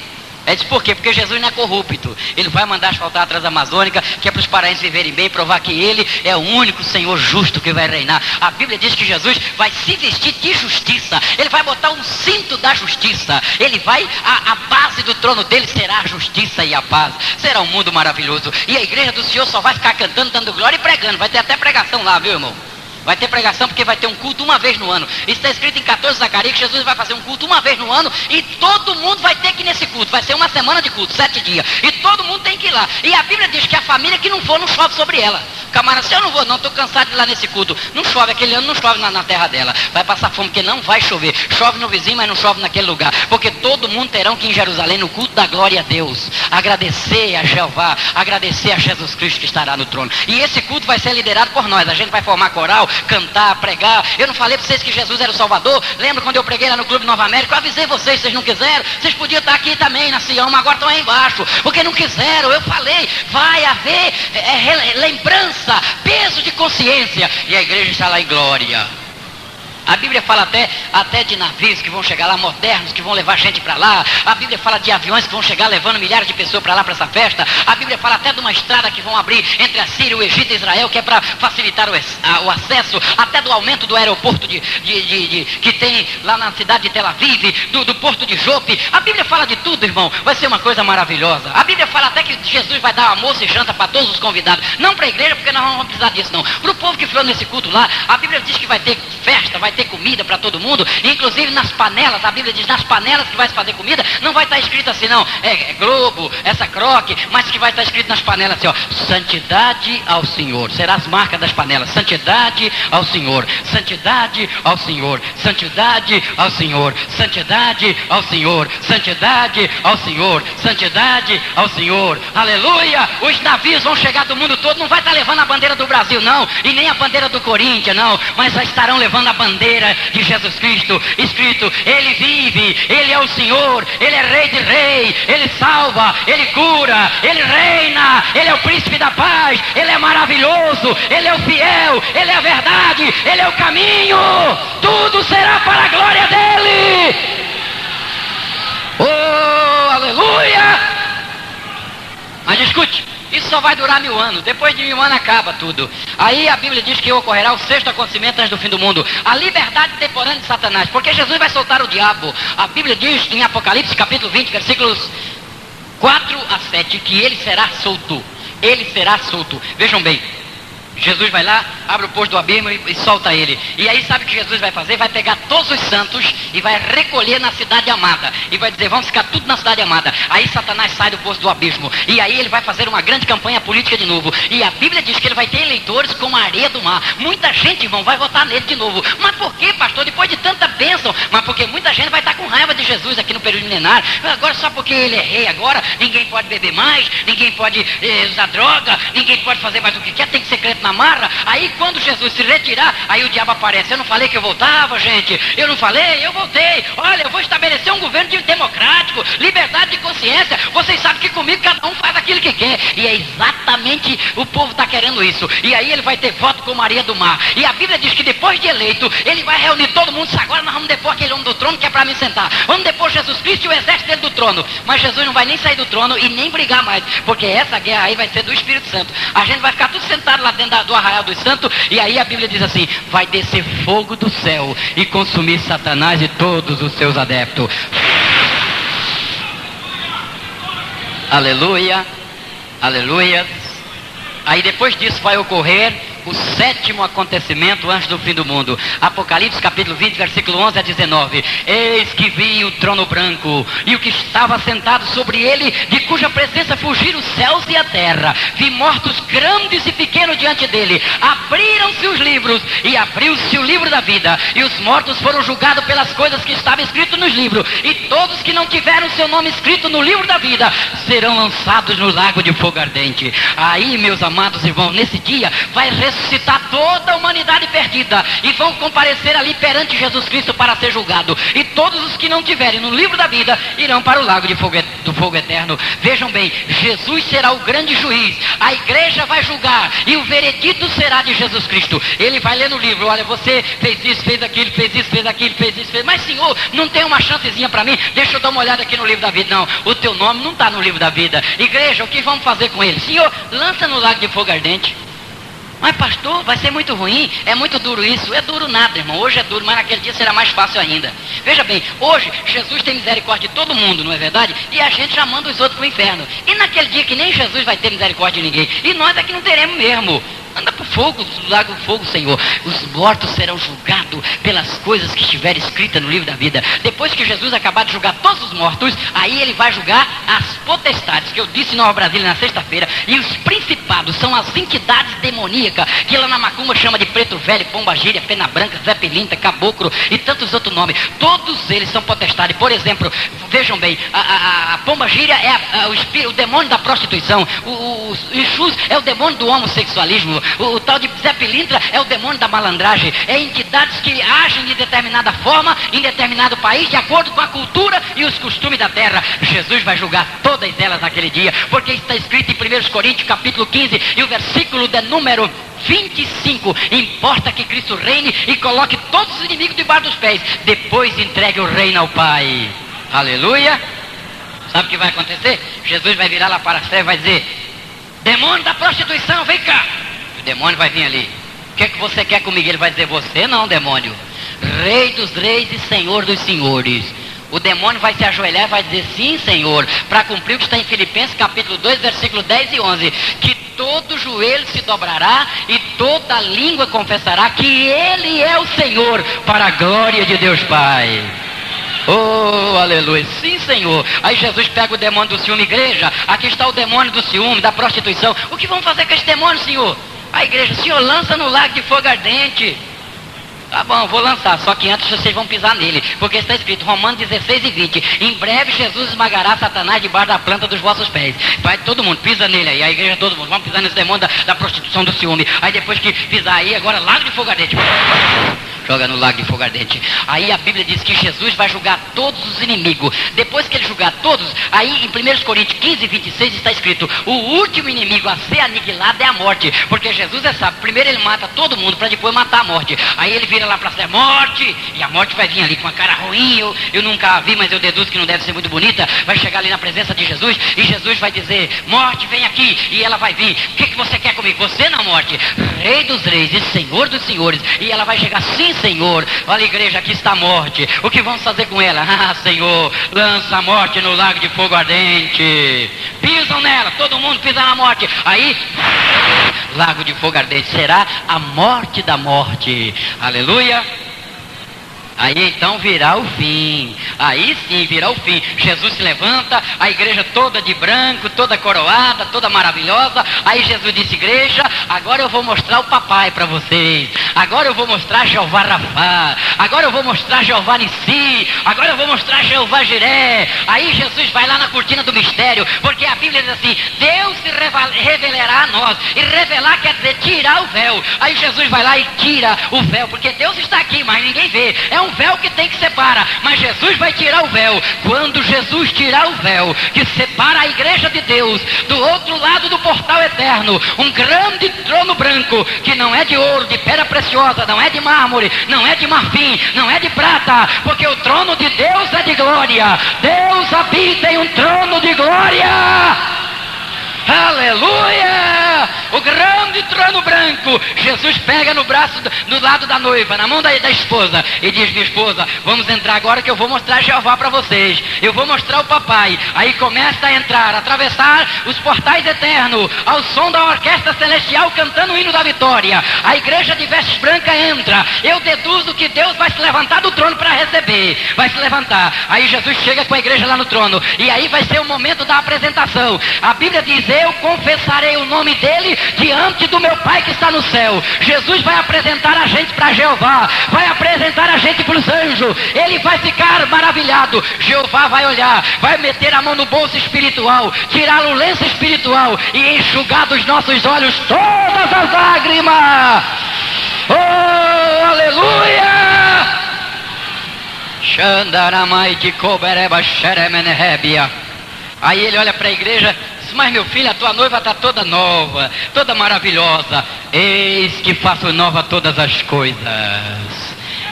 É disso por quê? Porque Jesus não é corrupto. Ele vai mandar asfaltar a Transamazônica, que é para os paraenses viverem bem, provar que ele é o único Senhor justo que vai reinar. A Bíblia diz que Jesus vai se vestir de justiça. Ele vai botar um cinto da justiça. Ele vai, a base do trono dele será a justiça e a paz. Será um mundo maravilhoso. E a igreja do Senhor só vai ficar cantando, dando glória e pregando. Vai ter até pregação lá, viu, irmão? Vai ter pregação porque vai ter um culto uma vez no ano. Isso está escrito em 14 de Zacarias, que Jesus vai fazer um culto uma vez no ano e todo mundo vai ter que ir nesse culto. Vai ser uma semana de culto, 7 dias. E todo mundo tem que ir lá. E a Bíblia diz que a família que não for, não chove sobre ela. Camarada, se eu não vou não, estou cansado de ir lá nesse culto. Não chove, aquele ano não chove na terra dela. Vai passar fome, porque não vai chover. Chove no vizinho, mas não chove naquele lugar. Porque todo mundo terão que ir em Jerusalém no culto da glória a Deus. Agradecer a Jeová, agradecer a Jesus Cristo que estará no trono. E esse culto vai ser liderado por nós. A gente vai formar coral, cantar, pregar. Eu não falei para vocês que Jesus era o Salvador? Lembra quando eu preguei lá no Clube Nova América? Eu avisei vocês não quiseram. Vocês podiam estar aqui também na Sião, mas agora estão aí embaixo, porque não quiseram. Eu falei, vai haver lembrança, peso de consciência, e a igreja está lá em glória. A Bíblia fala até de navios que vão chegar lá, modernos, que vão levar gente para lá. A Bíblia fala de aviões que vão chegar levando milhares de pessoas para lá, para essa festa. A Bíblia fala até de uma estrada que vão abrir entre a Síria, o Egito e Israel, que é para facilitar o acesso, até do aumento do aeroporto que tem lá na cidade de Tel Aviv, do porto de Jope. A Bíblia fala de tudo, irmão. Vai ser uma coisa maravilhosa. A Bíblia fala até que Jesus vai dar almoço e janta para todos os convidados. Não para a igreja, porque nós não vamos precisar disso, não. Para o povo que foi nesse culto lá, a Bíblia diz que vai ter festa, vai ter comida para todo mundo, inclusive nas panelas. A Bíblia diz nas panelas que vai se fazer comida, não vai estar escrito assim não, é Globo, essa Croque, mas que vai estar escrito nas panelas assim, ó, santidade ao Senhor. Será as marcas das panelas, santidade ao Senhor, santidade ao Senhor, santidade ao Senhor, santidade ao Senhor, santidade ao Senhor, santidade ao Senhor. Aleluia! Os navios vão chegar do mundo todo, não vai estar levando a bandeira do Brasil não, e nem a bandeira do Corinthians não, mas já estarão levando a bandeira de Jesus Cristo, escrito, Ele vive, Ele é o Senhor, Ele é Rei de Rei, Ele salva, Ele cura, Ele reina, Ele é o príncipe da paz, Ele é maravilhoso, Ele é o fiel, Ele é a verdade, Ele é o caminho, tudo será para a glória dEle. Oh, aleluia! Mas escute, isso só vai durar 1000 anos. Depois de 1000 anos acaba tudo. Aí a Bíblia diz que ocorrerá o 6º acontecimento antes do fim do mundo. A liberdade temporânea de Satanás. Porque Jesus vai soltar o diabo. A Bíblia diz em Apocalipse capítulo 20, versículos 4 a 7, que ele será solto. Ele será solto. Vejam bem. Jesus vai lá, abre o poço do abismo e solta ele. E aí sabe o que Jesus vai fazer? Vai pegar todos os santos e vai recolher na cidade amada. E vai dizer, vamos ficar tudo na cidade amada. Aí Satanás sai do poço do abismo. E aí ele vai fazer uma grande campanha política de novo. E a Bíblia diz que ele vai ter eleitores como a areia do mar. Muita gente, irmão, vai votar nele de novo. Mas por que, pastor? Depois de tanta bênção. Mas porque muita gente vai estar com raiva de Jesus aqui no período milenário. Agora só porque ele é rei agora, ninguém pode beber mais, ninguém pode usar droga, ninguém pode fazer mais o que quer, tem que ser crente na marra. Aí quando Jesus se retirar, aí o diabo aparece. Eu não falei que eu voltava, gente? Eu não falei? Eu voltei. Olha, eu vou estabelecer um governo democrático, liberdade de consciência. Vocês sabem que comigo cada um faz aquilo que quer. E é exatamente o povo está querendo isso. E aí ele vai ter voto com Maria do Mar. E a Bíblia diz que depois de eleito, ele vai reunir todo mundo. Agora nós vamos depor aquele homem do trono que é para me sentar. Vamos depor Jesus Cristo e o exército dele do trono. Mas Jesus não vai nem sair do trono e nem brigar mais, porque essa guerra aí vai ser do Espírito Santo. A gente vai ficar tudo sentado lá dentro do arraial dos santos. E aí a Bíblia diz assim, vai descer fogo do céu e consumir Satanás e todos os seus adeptos. Aleluia, aleluia. Aí depois disso vai ocorrer o 7º acontecimento antes do fim do mundo. Apocalipse capítulo 20, versículo 11 a 19. Eis que vi o trono branco e o que estava sentado sobre ele, de cuja presença fugiram os céus e a terra. Vi mortos grandes e pequenos diante dele. Abriram-se os livros e abriu-se o livro da vida. E os mortos foram julgados pelas coisas que estavam escritas nos livros. E todos que não tiveram seu nome escrito no livro da vida serão lançados no lago de fogo ardente. Aí, meus amados irmãos, nesse dia vai ressuscitar toda a humanidade perdida e vão comparecer ali perante Jesus Cristo para ser julgado. E todos os que não tiverem no livro da vida irão para o lago do fogo eterno. Vejam bem, Jesus será o grande juiz. A igreja vai julgar e o veredito será de Jesus Cristo. Ele vai ler no livro, olha, você fez isso, fez aquilo, fez isso, fez aquilo, fez isso, fez... Mas Senhor, não tem uma chancezinha para mim? Deixa eu dar uma olhada aqui no livro da vida. Não, o teu nome não está no livro da vida. Igreja, o que vamos fazer com ele? Senhor, lança no lago de fogo ardente. Mas pastor, vai ser muito ruim, é muito duro isso. É duro nada, irmão, hoje é duro, mas naquele dia será mais fácil ainda. Veja bem, hoje Jesus tem misericórdia de todo mundo, não é verdade? E a gente já manda os outros para o inferno. E naquele dia que nem Jesus vai ter misericórdia de ninguém, e nós é que não teremos mesmo. Anda para o fogo, lago do fogo, Senhor. Os mortos serão julgados pelas coisas que estiverem escritas no livro da vida. Depois que Jesus acabar de julgar todos os mortos, aí ele vai julgar as potestades, que eu disse em Nova Brasília na sexta-feira. E os principados são as entidades demoníacas, que lá na Macumba chama de preto velho, pomba gíria, pena branca, Zé Pilinta, caboclo e tantos outros nomes. Todos eles são potestades. Por exemplo, vejam bem, a pomba gíria é o demônio da prostituição. O Exus é o demônio do homossexualismo. maligno. O tal de Zé Pilintra é o demônio da malandragem. É entidades que agem de determinada forma, em determinado país, de acordo com a cultura e os costumes da terra. Jesus vai julgar todas elas naquele dia, porque está escrito em 1 Coríntios capítulo 15 e o versículo de número 25, importa que Cristo reine e coloque todos os inimigos debaixo dos pés, depois entregue o reino ao Pai. Aleluia. Sabe o que vai acontecer? Jesus vai virar lá para a serva e vai dizer: demônio da prostituição, vem cá. O demônio vai vir ali: o que é que você quer comigo? Ele vai dizer: você não, demônio, Rei dos reis e Senhor dos senhores. O demônio vai se ajoelhar e vai dizer: sim, Senhor, para cumprir o que está em Filipenses capítulo 2, versículo 10 e 11, que todo joelho se dobrará e toda língua confessará que Ele é o Senhor, para a glória de Deus Pai. Oh, aleluia, sim, Senhor. Aí Jesus pega o demônio do ciúme: igreja, aqui está o demônio do ciúme, da prostituição. O que vamos fazer com esse demônio, Senhor? A igreja: Senhor, lança no lago de fogo ardente. Tá bom, vou lançar, só que antes vocês vão pisar nele, porque está escrito, Romanos 16 e 20, em breve Jesus esmagará Satanás debaixo da planta dos vossos pés. Vai todo mundo, pisa nele aí, a igreja todo mundo, vamos pisar nesse demônio da prostituição, do ciúme. Aí depois que pisar aí, agora lago de fogo ardente, joga no lago de fogo ardente. Aí a Bíblia diz que Jesus vai julgar todos os inimigos. Depois que ele julgar todos, aí em 1 Coríntios 15 e 26 está escrito, o último inimigo a ser aniquilado é a morte, porque Jesus é sábio, primeiro ele mata todo mundo para depois matar a morte. Aí ele vira lá para ser morte, e a morte vai vir ali com a cara ruim, eu nunca a vi, mas eu deduzo que não deve ser muito bonita. Vai chegar ali na presença de Jesus, e Jesus vai dizer: morte, vem aqui. E ela vai vir: o que você quer comigo? Você não, morte, Rei dos reis e Senhor dos senhores. E ela vai chegar: sim, Senhor. Olha, igreja, aqui está a morte, o que vamos fazer com ela? Ah, Senhor, lança a morte no lago de fogo ardente. Pisam nela, todo mundo pisa na morte. Aí, lago de fogo ardente, será a morte da morte. Aleluia. Aí então virá o fim. Aí sim virá o fim. Jesus se levanta, a igreja toda de branco, toda coroada, toda maravilhosa. Aí Jesus disse: igreja, agora eu vou mostrar o papai para vocês. Agora eu vou mostrar Jeová Rafá. Agora eu vou mostrar Jeová Nissi. Agora eu vou mostrar Jeová Jiré. Aí Jesus vai lá na cortina do mistério, porque a Bíblia diz assim: Deus se revelará a nós. E revelar quer dizer tirar o véu. Aí Jesus vai lá e tira o véu, porque Deus está aqui, mas ninguém vê. É um véu que tem que separar, mas Jesus vai tirar o véu. Quando Jesus tirar o véu que separa a igreja de Deus, do outro lado do portal eterno, um grande trono branco, que não é de ouro, de pedra preciosa, não é de mármore, não é de marfim, não é de prata, porque o trono de Deus é de glória. Deus habita em um trono de glória. Aleluia! O grande trono branco. Jesus pega no braço, do lado da noiva, na mão da esposa, e diz: minha esposa, vamos entrar agora que eu vou mostrar Jeová para vocês. Eu vou mostrar o papai. Aí começa a entrar, a atravessar os portais eternos, ao som da orquestra celestial cantando o hino da vitória. A igreja de vestes brancas entra. Eu deduzo que Deus vai se levantar do trono para receber. Vai se levantar. Aí Jesus chega com a igreja lá no trono. E aí vai ser o momento da apresentação. A Bíblia diz: eu confessarei o nome dele diante do meu Pai que está no céu. Jesus vai apresentar a gente para Jeová, vai apresentar a gente para os anjos. Ele vai ficar maravilhado. Jeová vai olhar, vai meter a mão no bolso espiritual, tirar o lenço espiritual e enxugar dos nossos olhos todas as lágrimas. Oh, aleluia! Xandaramai de Kobereba Xeremenehebia. Aí ele olha para a igreja: mas meu filho, a tua noiva está toda nova, toda maravilhosa. Eis que faço nova todas as coisas.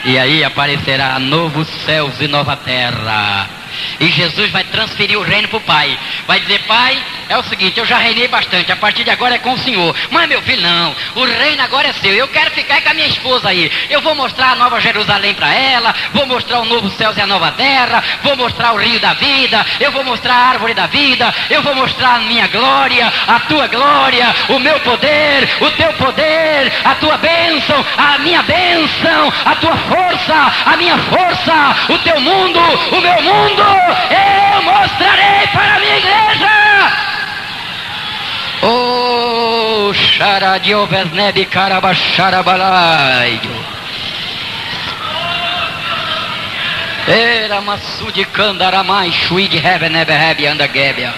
E aí aparecerá novos céus e nova terra. E Jesus vai transferir o reino para o Pai. Vai dizer: Pai, é o seguinte, eu já reinei bastante, a partir de agora é com o Senhor. Mas meu filho, não, o reino agora é seu. Eu quero ficar com a minha esposa aí. Eu vou mostrar a nova Jerusalém para ela, vou mostrar o novo céu e a nova terra, vou mostrar o rio da vida, eu vou mostrar a árvore da vida, eu vou mostrar a minha glória, a tua glória, o meu poder, o teu poder, a tua bênção, a minha bênção, a tua força, a minha força, o teu mundo, o meu mundo. Eu mostrarei para a minha igreja. Oh, Xaradiovezneb Carabacharabalaido. Era Massudi Candaramai Shuig Hevenebeheb Andagébia.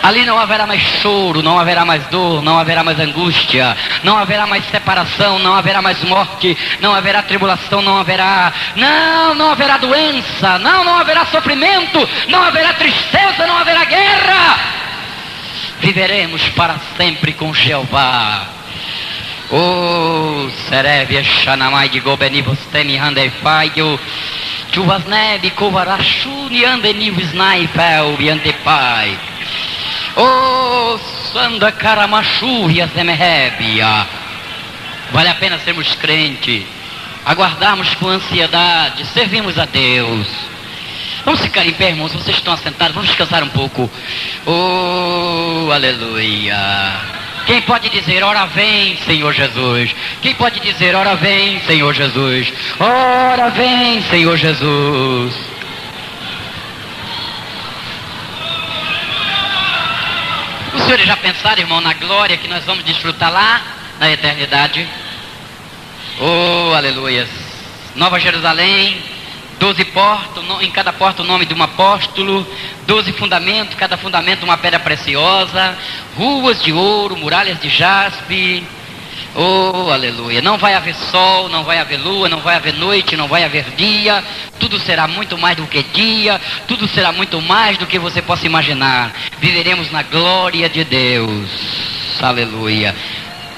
Ali não haverá mais choro, não haverá mais dor, não haverá mais angústia, não haverá mais separação, não haverá mais morte, não haverá tribulação, não haverá doença, não haverá sofrimento, não haverá tristeza, não haverá guerra. Viveremos para sempre com Jeová. Oh, Serevia Shanamai de Gobenivostemi Handefaiu, Chuvasnebi Kovarashuni Andenivisnaipel Biantepai. Oh, Sanda Karamachu e Azemehebia. Vale a pena sermos crentes, aguardarmos com ansiedade, servirmos a Deus. Vamos ficar em pé, irmãos, vocês estão assentados, vamos descansar um pouco. Oh, aleluia. Quem pode dizer, ora vem, Senhor Jesus? Quem pode dizer, ora vem, Senhor Jesus? Ora vem, Senhor Jesus. Os senhores já pensaram, irmão, na glória que nós vamos desfrutar lá na eternidade? Oh, aleluia. Nova Jerusalém, 12 portas, em cada porta o nome de um apóstolo, 12 fundamentos, cada fundamento uma pedra preciosa, ruas de ouro, muralhas de jaspe. Oh, aleluia. Não vai haver sol, não vai haver lua, não vai haver noite, não vai haver dia. Tudo será muito mais do que dia, tudo será muito mais do que você possa imaginar. Viveremos na glória de Deus. Aleluia.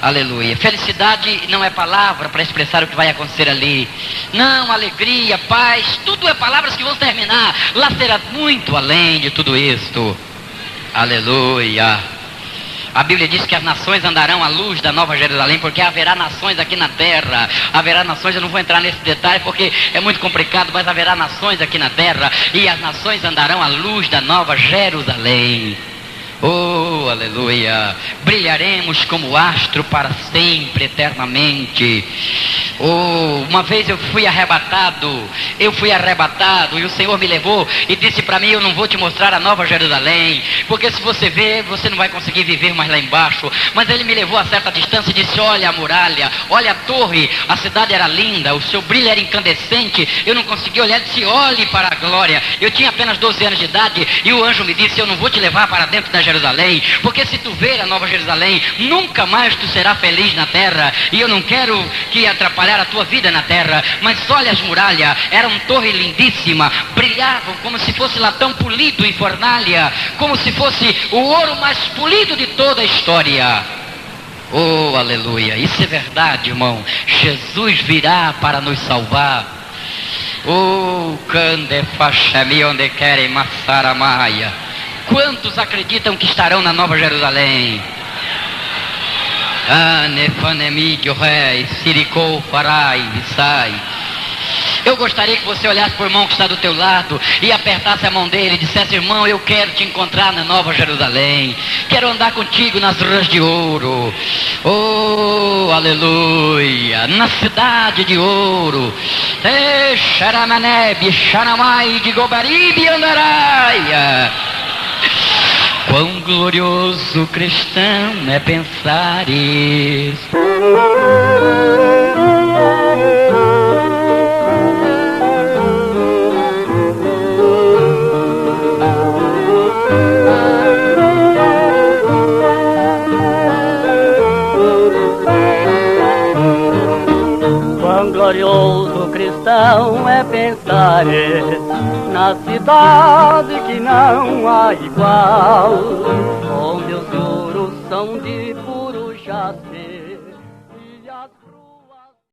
Aleluia. Felicidade não é palavra para expressar o que vai acontecer ali. Não, alegria, paz, tudo é palavras que vão terminar. Lá será muito além de tudo isto. Aleluia. A Bíblia diz que as nações andarão à luz da Nova Jerusalém, porque haverá nações aqui na terra. Haverá nações, eu não vou entrar nesse detalhe porque é muito complicado, mas haverá nações aqui na terra, e as nações andarão à luz da Nova Jerusalém. Oh, aleluia. Brilharemos como astro para sempre, eternamente. Oh, uma vez eu fui arrebatado, e o Senhor me levou e disse para mim, eu não vou te mostrar a Nova Jerusalém, porque se você ver, você não vai conseguir viver mais lá embaixo. Mas Ele me levou a certa distância e disse, olha a muralha, olha a torre, a cidade era linda, o seu brilho era incandescente, eu não conseguia olhar. Ele disse, olhe para a glória. Eu tinha apenas 12 anos de idade, e o anjo me disse, eu não vou te levar para dentro da Jerusalém, porque se tu ver a Nova Jerusalém, nunca mais tu serás feliz na terra, e eu não quero que atrapalhar a tua vida na terra. Mas olha as muralhas, era uma torre lindíssima, brilhavam como se fosse latão polido em fornalha, como se fosse o ouro mais polido de toda a história. Oh, aleluia, isso é verdade, irmão. Jesus virá para nos salvar. Oh, cande fachemi onde querem maçaramaia. Quantos acreditam que estarão na Nova Jerusalém? Anefanemídio rei, siricou farai, sai. Eu gostaria que você olhasse para o irmão que está do teu lado e apertasse a mão dele e dissesse, irmão, eu quero te encontrar na Nova Jerusalém, quero andar contigo nas ruas de ouro. Oh, aleluia, na cidade de ouro. Xaramanebe, xaramai de gobaribe andaraia. Quão glorioso cristão é pensar isso. Quão glorioso cristão é pensar na cidade que não há igual, onde os ouros são de puro jaspe.